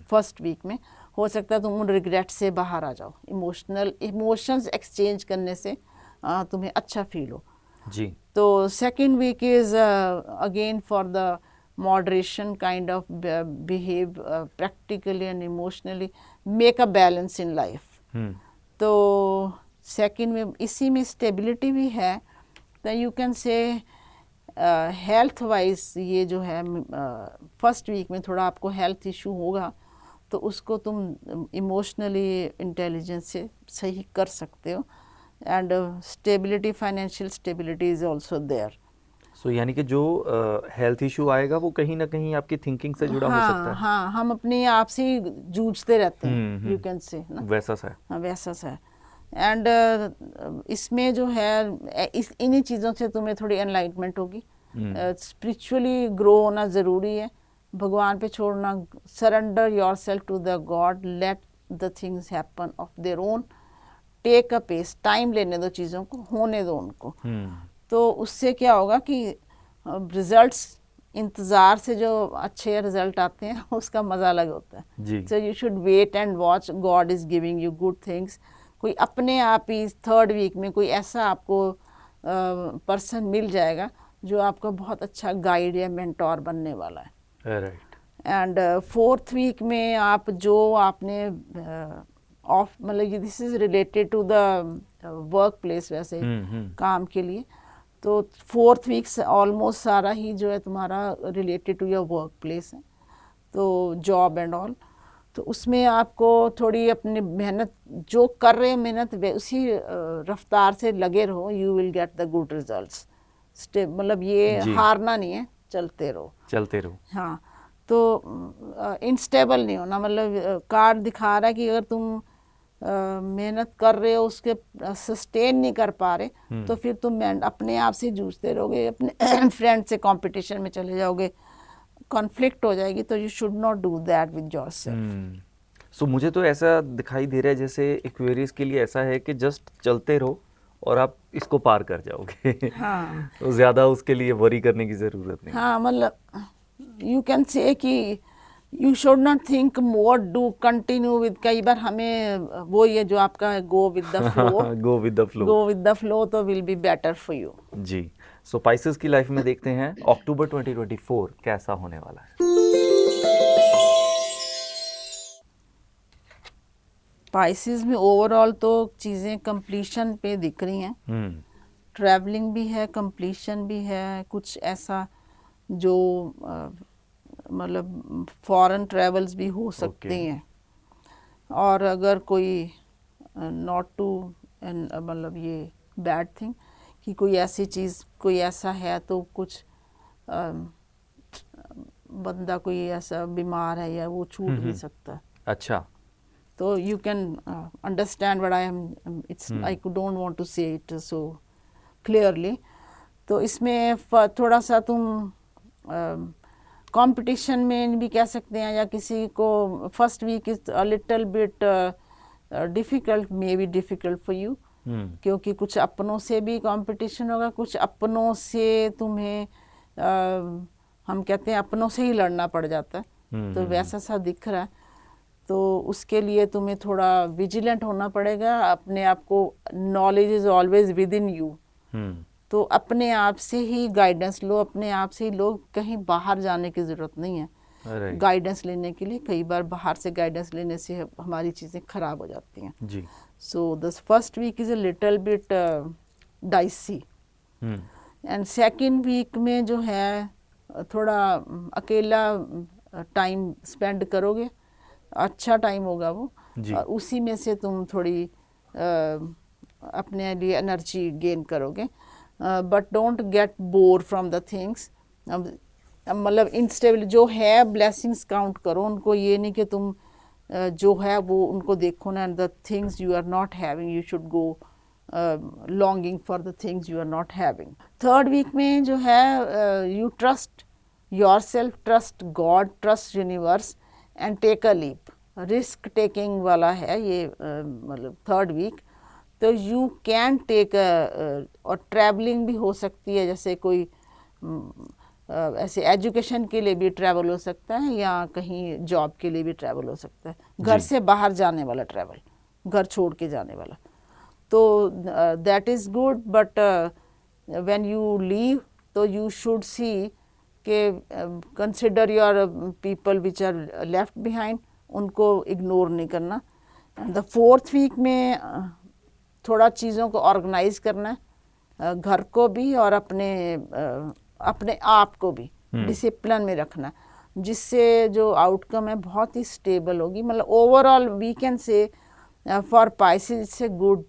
First week में हो सकता है तुम उन रिग्रेट से बाहर आ जाओ, इमोशंस एक्सचेंज करने से तुम्हें अच्छा फील हो जी। तो second week is again for the moderation kind of behave practically and emotionally, make a balance in life. तो सेकेंड में इसी में स्टेबिलिटी भी है, तो यू कैन से हेल्थ वाइज ये जो है फर्स्ट वीक में थोड़ा आपको हेल्थ इशू होगा, तो उसको तुम इमोशनली इंटेलिजेंस से सही कर सकते हो। And stability, financial stability is also there. So यानी कि जो हेल्थ इशू आएगा वो कहीं ना कहीं आपकी थिंकिंग से जुड़ा हो सकता है। हाँ, हम अपने आप से ही जूझते रहते हैं, यू कैन से ना, वैसा सा है। हाँ वैसा सा है। एंड इसमें जो है इन्हीं चीज़ों से तुम्हें थोड़ी एनलाइटमेंट होगी। स्पिरिचुअली ग्रो होना ज़रूरी है, भगवान पे छोड़ना, surrender yourself to the God, let the things happen of their own, take a pace, time लेने दो चीज़ों को, होने दो उनको। तो उससे क्या होगा कि रिजल्ट्स, इंतज़ार से जो अच्छे रिजल्ट आते हैं उसका मज़ा अलग होता है। So you should wait and watch, God is giving you good things. कोई अपने आप ही 3rd वीक में कोई ऐसा आपको पर्सन मिल जाएगा जो आपका बहुत अच्छा गाइड या मेंटोर बनने वाला है। राइट। एंड 4th वीक में आप जो आपने ऑफ मतलब this is related to the work place, वैसे काम के लिए, तो 4th वीक से ऑलमोस्ट सारा ही जो है तुम्हारा related to your work place है, तो जॉब एंड ऑल। तो उसमें आपको थोड़ी अपनी मेहनत जो कर रहे हैं मेहनत उसी रफ्तार से लगे रहो, you will get the good results. मतलब ये हारना नहीं है, चलते रहो। हाँ, तो इनस्टेबल नहीं होना। मतलब कार्ड दिखा रहा है कि अगर तुम मेहनत कर रहे हो, उसके सस्टेन नहीं कर पा रहे, तो फिर तुम अपने आप से जूझते रहोगे, अपने फ्रेंड से कंपटीशन में चले जाओगे, कॉन्फ्लिक्ट हो जाएगी। तो you should not do that with yourself. So मुझे तो ऐसा दिखाई दे रहा है जैसे एक्वेरियस के लिए ऐसा है कि जस्ट चलते रहो और आप इसको पार कर जाओगे। हाँ। तो ज़्यादा उसके लिए वरी करने की ज़रूरत नहीं। हाँ, मतलब यू कैन से कि you should not think more, do continue with. कई बार हमें वो ये जो आपका go with the flow, go with the flow, go with the flow, तो will be better for you. जी। सो पाइसेस की लाइफ में देखते हैं अक्टूबर 2024 कैसा होने वाला है। पाइसेस में ओवरऑल तो चीज़ें कंप्लीशन पे दिख रही हैं। ट्रैवलिंग भी है, कंप्लीशन भी है, कुछ ऐसा जो मतलब फॉरेन ट्रैवल्स भी हो सकते हैं। और अगर कोई नॉट टू मतलब ये बैड थिंग कि कोई ऐसी चीज़, कोई ऐसा है तो कुछ बंदा कोई ऐसा बीमार है या वो छूट भी सकता है। अच्छा, तो you can understand what I am, it's I don't want to say it so clearly. तो इसमें थोड़ा सा तुम कंपटीशन में भी कह सकते हैं, या किसी को first week is a little bit difficult, maybe difficult for you, क्योंकि कुछ अपनों से भी कंपटीशन होगा, कुछ अपनों से तुम्हें हम कहते हैं अपनों से ही लड़ना पड़ जाता है। तो वैसा सा दिख रहा है। तो उसके लिए तुम्हें थोड़ा विजिलेंट होना पड़ेगा। अपने आप को, knowledge is always with in you, तो अपने आप से ही गाइडेंस लो, अपने आप से ही लो, कहीं बाहर जाने की ज़रूरत नहीं है गाइडेंस लेने के लिए। कई बार बाहर से गाइडेंस लेने से हमारी चीज़ें ख़राब हो जाती हैं जी। So the first week is a little bit dicey, and second week में जो है थोड़ा अकेला टाइम स्पेंड करोगे, अच्छा टाइम होगा वो, और उसी में से तुम थोड़ी अपने लिए एनर्जी गेन करोगे। But don't get bore from the things. मतलब इंस्टेबल जो है, ब्लेसिंग्स काउंट करो उनको, ये नहीं कि तुम जो है वो उनको देखो ना। The things you are not having, you should go longing for the things you are not having. Third week में जो है you trust yourself, trust God, trust universe and take a leap. Risk taking वाला है ये मतलब third week. तो you can take और travelling भी हो सकती है, जैसे कोई ऐसे एजुकेशन के लिए भी ट्रैवल हो सकता है, या कहीं जॉब के लिए भी ट्रैवल हो सकता है, घर से बाहर जाने वाला ट्रैवल, घर छोड़ के जाने वाला। तो that is good, but when you leave तो यू शुड सी के consider your people which are left behind, उनको इग्नोर नहीं करना। द फोर्थ वीक में थोड़ा चीज़ों को ऑर्गेनाइज करना है, घर को भी और अपने आप को भी डिसिप्लिन में रखना, जिससे जो आउटकम है बहुत ही स्टेबल होगी। मतलब overall we can say for Pisces it's a good,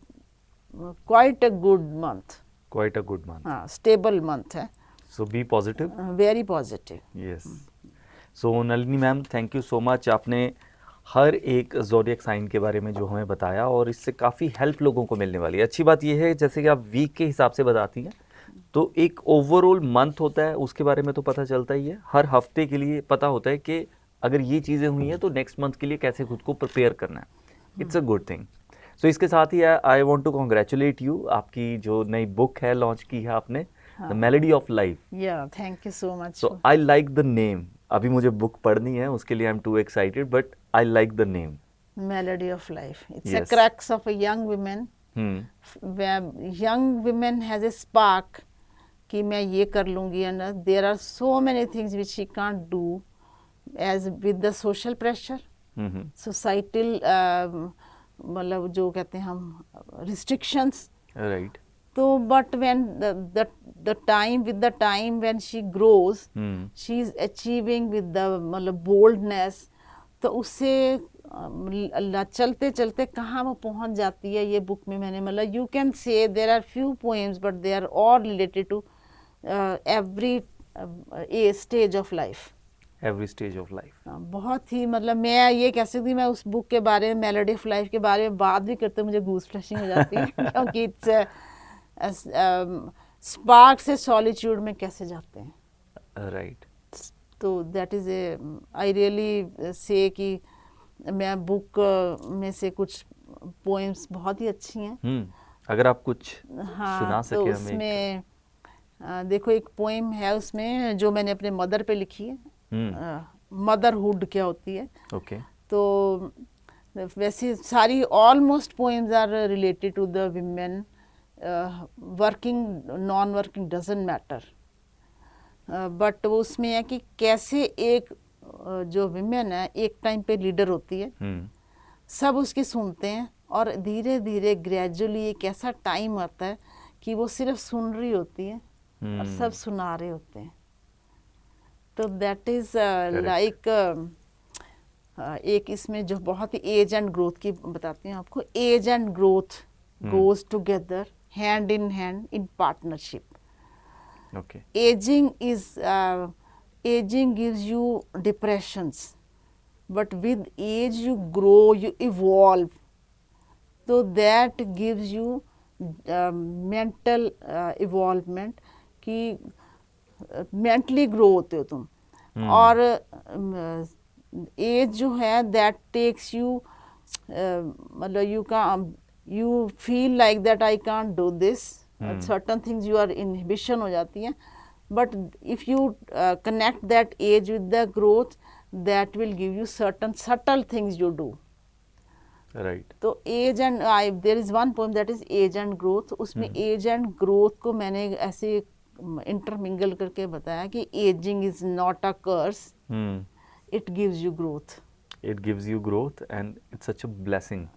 quite a good month, quite a good month. हाँ, स्टेबल मंथ है। So be positive, very positive. Yes. So Nalini ma'am, thank you so much. आपने हर एक zodiac sign के बारे में जो हमें बताया, और इससे काफ़ी हेल्प लोगों को मिलने वाली है। अच्छी बात यह है जैसे कि आप वीक के हिसाब से बताती हैं, तो एक ओवरऑल मंथ होता है उसके बारे में तो पता चलता ही है। हर हफ्ते के लिए पता होता है कि अगर ये चीज़ें हुई हैं तो नेक्स्ट मंथ के लिए कैसे खुद को प्रिपेयर करना है। It's a good thing. So इसके साथ ही I want to congratulate you, आपकी जो नई बुक है लॉन्च की है आपने, the melody of life. Yeah thank you so much. So I like the name. अभी मुझे बुक पढ़नी है, उसके लिए I am too excited, but I like the name melody of life, it's a Yes. Crux of a young women, young women has a spark कि मैं ये कर लूँगी, and there are so many things which she can't do as with the social pressure, societal मतलब जो कहते हैं हम restrictions. राइट। तो but when the time with the time when she grows, she is achieving with the मतलब boldness, तो उससे चलते चलते कहाँ वो पहुँच जाती है, ये बुक में मैंने मतलब you can say there are few poems but they are all related to every a stage of life. Every stage of life. बहुत ही मतलब मैं ये कह सकती हूँ, मैं उस बुक के बारे में, मेलोडी ऑफ लाइफ के बारे में बात भी करते मुझे गूज फ्लशिंग हो जाती है क्योंकि इट्स स्पार्क से सॉलिट्यूड में कैसे जाते हैं। राइट। तो that is a I really say कि मैं बुक में से कुछ पोएम्स बहुत ही अच्छी हैं। अगर आप कुछ हाँ, सुना तो सके हमें। उसमें देखो एक पोएम है उसमें जो मैंने अपने मदर पे लिखी है, मदरहुड क्या होती है। ओके। तो वैसे सारी almost poems are related to the women, working non working doesn't matter, but वो उसमें है कि कैसे एक जो विमेन है एक टाइम पे लीडर होती है, सब उसकी सुनते हैं और धीरे धीरे ग्रेजुअली एक ऐसा टाइम आता है कि वो सिर्फ सुन रही होती है और सब सुना रहे होते हैं। तो दैट इज लाइक एक इसमें जो बहुत ही एज एंड ग्रोथ की बताती हूँ आपको, age and growth goes together hand in partnership. Okay. Aging gives you depressions, but with age you grow, you evolve. So that gives you mental evolvement कि mentally grow होते हो तुम। और as जो है that takes you मतलब you feel like that I can't do this. Certain things you are inhibition हो जाती हैं, but if you connect that age with the growth, that will give you certain subtle things you do. Right. तो age and there is one poem that is age and growth, उसमें age and growth को मैंने ऐसे intermingle करके बताया कि aging is not a curse, it gives you growth. It gives you growth and it's such a blessing.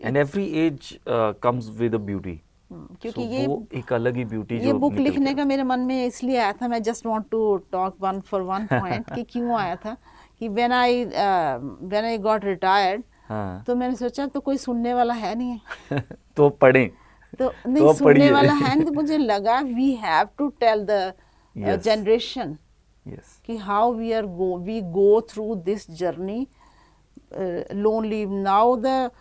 And every age comes with a beauty. क्योंकि so, ये वो एक अलग ही ब्यूटी ये बुक लिखने का मेरे मन में इसलिए आया था, मैं just want to talk one point कि क्यों आया था कि व्हेन आई गॉट रिटायर्ड, तो मैंने सोचा तो कोई सुनने वाला है नहीं है तो पढ़ें, तो नहीं सुनने वाला है नहीं, तो मुझे लगा we have to tell the generation कि how we go through this journey lonely. Now the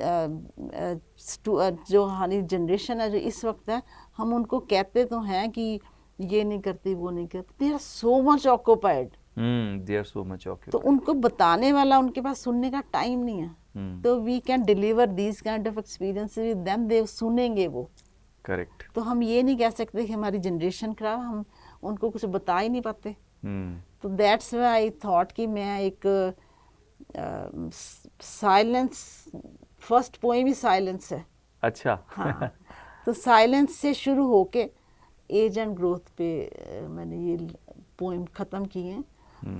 जो हमारी जनरेशन है जो इस वक्त है, हम उनको कहते तो हैं कि ये नहीं करती वो नहीं करती, they are so much occupied, तो उनको बताने वाला उनके पास सुनने का टाइम नहीं है। तो we can deliver these kind of experience with them, they सुनेंगे वो। करेक्ट। तो हम ये नहीं कह सकते कि हमारी जनरेशन खराब, हम उनको कुछ बता ही नहीं पाते। तो दैट्स व्हाई आई थॉट कि मैं एक साइलेंस, फर्स्ट पोएम ही साइलेंस है। अच्छा। हाँ, तो साइलेंस से शुरू होके एज एंड ग्रोथ पे मैंने ये पोएम ख़त्म की हैं।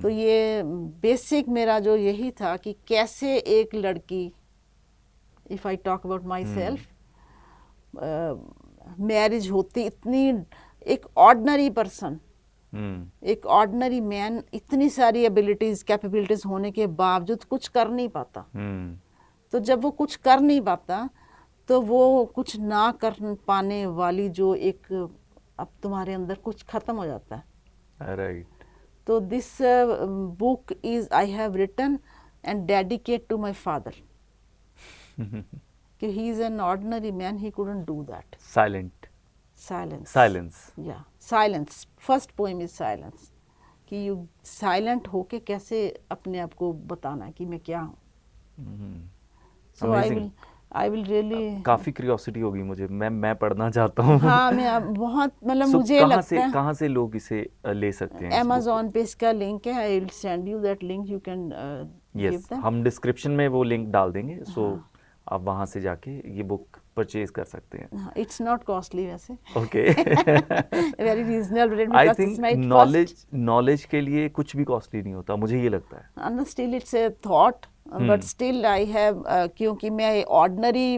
तो ये बेसिक मेरा जो यही था कि कैसे एक लड़की, if I talk about my self, marriage होती, इतनी एक ऑर्डिनरी पर्सन, एक ऑर्डिनरी मैन, इतनी सारी एबिलिटीज़ कैपेबिलिटीज़ होने के बावजूद कुछ कर नहीं पाता। तो जब वो कुछ कर नहीं पाता तो वो कुछ ना कर पाने वाली जो एक अब तुम्हारे अंदर कुछ ख़त्म हो जाता है। राइट। तो this book is I have written and dedicate to my father. He is an ordinary man, he couldn't do that. Silent. Silence. Yeah, silence. First poem is silence. कि you silent होके कैसे अपने आप को बताना है कि मैं क्या हूँ. So I will really. काफी क्यूरियोसिटी होगी मुझे, मैं पढ़ना चाहता हूँ. हाँ, मैं बहुत मतलब मुझे लगता है. कहाँ से लोग इसे ले सकते हैं? Amazon पे इसका लिंक है. I will send you that link. You can give them. हम डिस्क्रिप्शन में वो लिंक डाल देंगे. सो आप वहाँ से जाके ये बुक परचेज कर सकते हैं. It's not costly वैसे. Okay. Very reasonable rate I because think it's my knowledge के लिए कुछ भी कॉस्टली नहीं होता, मुझे ये लगता है. And still it's a thought, but still I have क्योंकि मैं ordinary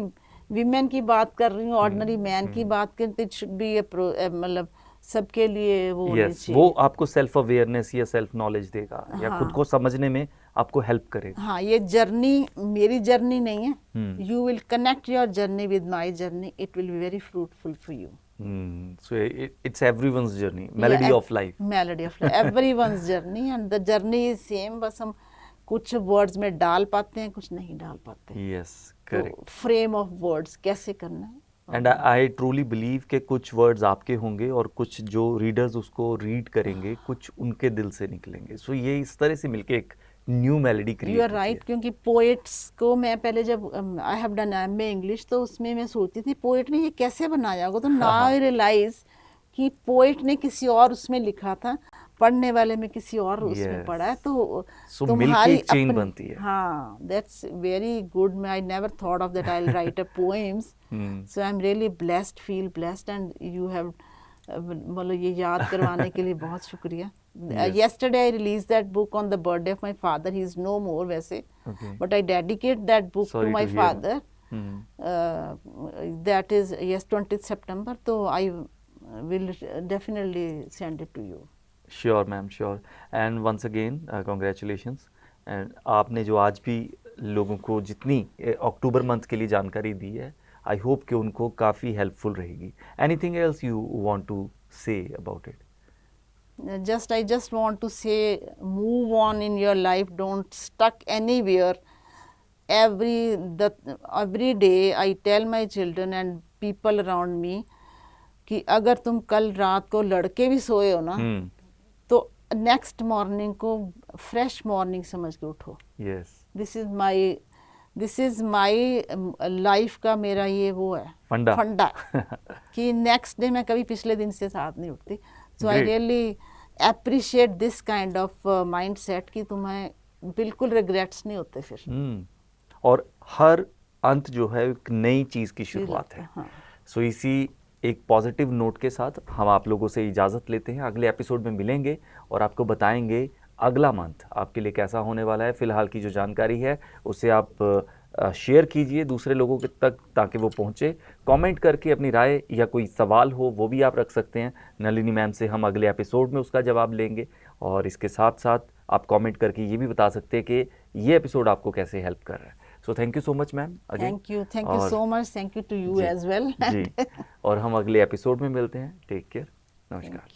women की बात कर रही हूँ, ordinary man की बात करते, it should be a मतलब सबके लिए वो होनी चाहिए. वो आपको सेल्फ अवेयरनेस या सेल्फ नॉलेज देगा या खुद को समझने में आपको हेल्प करेगा. हाँ, ये जर्नी मेरी जर्नी नहीं है. You will connect your journey with my journey. It will be very fruitful for you. So it's everyone's journey, melody of life. Melody of life, everyone's journey, and the journey is same. बस हम कुछ words में डाल पाते हैं, कुछ नहीं डाल पाते. Yes, correct. Frame of words कैसे करना है. एंड आई ट्रूली बिलीव कि कुछ वर्ड्स आपके होंगे और कुछ जो रीडर्स उसको रीड करेंगे कुछ उनके दिल से निकलेंगे. सो ये इस तरह से मिलके एक new melody create. You are right, क्योंकि पोएट्स को मैं पहले जब I have done MA English तो उसमें मैं सोचती थी पोएट ने ये कैसे बनाया होगा. तो नाउ आई रियलाइज कि पोएट ने किसी और उसमें लिखा था, पढ़ने वाले में किसी और उसमें पढ़ा है. तो तुम्हारी चेन बनती है. हाँ, that's very good. I never thought of that I will write a poems. So I am really blessed, feel blessed, and you have मतलब ये याद करवाने के लिए बहुत शुक्रिया. Yesterday I released that book on the birthday of my father. He is no more वैसे, but I dedicate that book to my father. That is 20th September. So I will definitely send it to you. Sure, ma'am, sure. And once again, congratulations. And आपने जो आज भी लोगों को जितनी अक्टूबर month के लिए जानकारी दी है, I hope कि उनको काफ़ी helpful रहेगी. Anything else you want to say about it? I just want to say, move on in your life. Don't stuck anywhere. Every day I tell my children and people around me कि अगर तुम कल रात को लड़के भी सोए हो ना, तो नेक्स्ट मॉर्निंग को फ्रेश मॉर्निंग समझ के उठो. दिस इज माई लाइफ का मेरा ये वो है फंडा कि नेक्स्ट डे मैं कभी पिछले दिन से साथ नहीं उठती. So I really appreciate this kind of mind set कि तुम्हें बिल्कुल रिग्रेट्स नहीं होते फिर. और हर अंत जो है एक नई चीज़ की शुरुआत है. सो इसी एक पॉजिटिव नोट के साथ हम आप लोगों से इजाज़त लेते हैं. अगले एपिसोड में मिलेंगे और आपको बताएंगे अगला मंथ आपके लिए कैसा होने वाला है. फ़िलहाल की जो जानकारी है उसे आप शेयर कीजिए दूसरे लोगों के तक ताकि वो पहुँचे. कमेंट करके अपनी राय या कोई सवाल हो वो भी आप रख सकते हैं. नलिनी मैम से हम अगले एपिसोड में उसका जवाब लेंगे. और इसके साथ साथ आप कमेंट करके ये भी बता सकते हैं कि ये एपिसोड आपको कैसे हेल्प कर रहा है. So thank you so much ma'am. Thank you so much. Thank you to you as well. जी, और हम अगले एपिसोड में मिलते हैं. Take care. नमस्कार.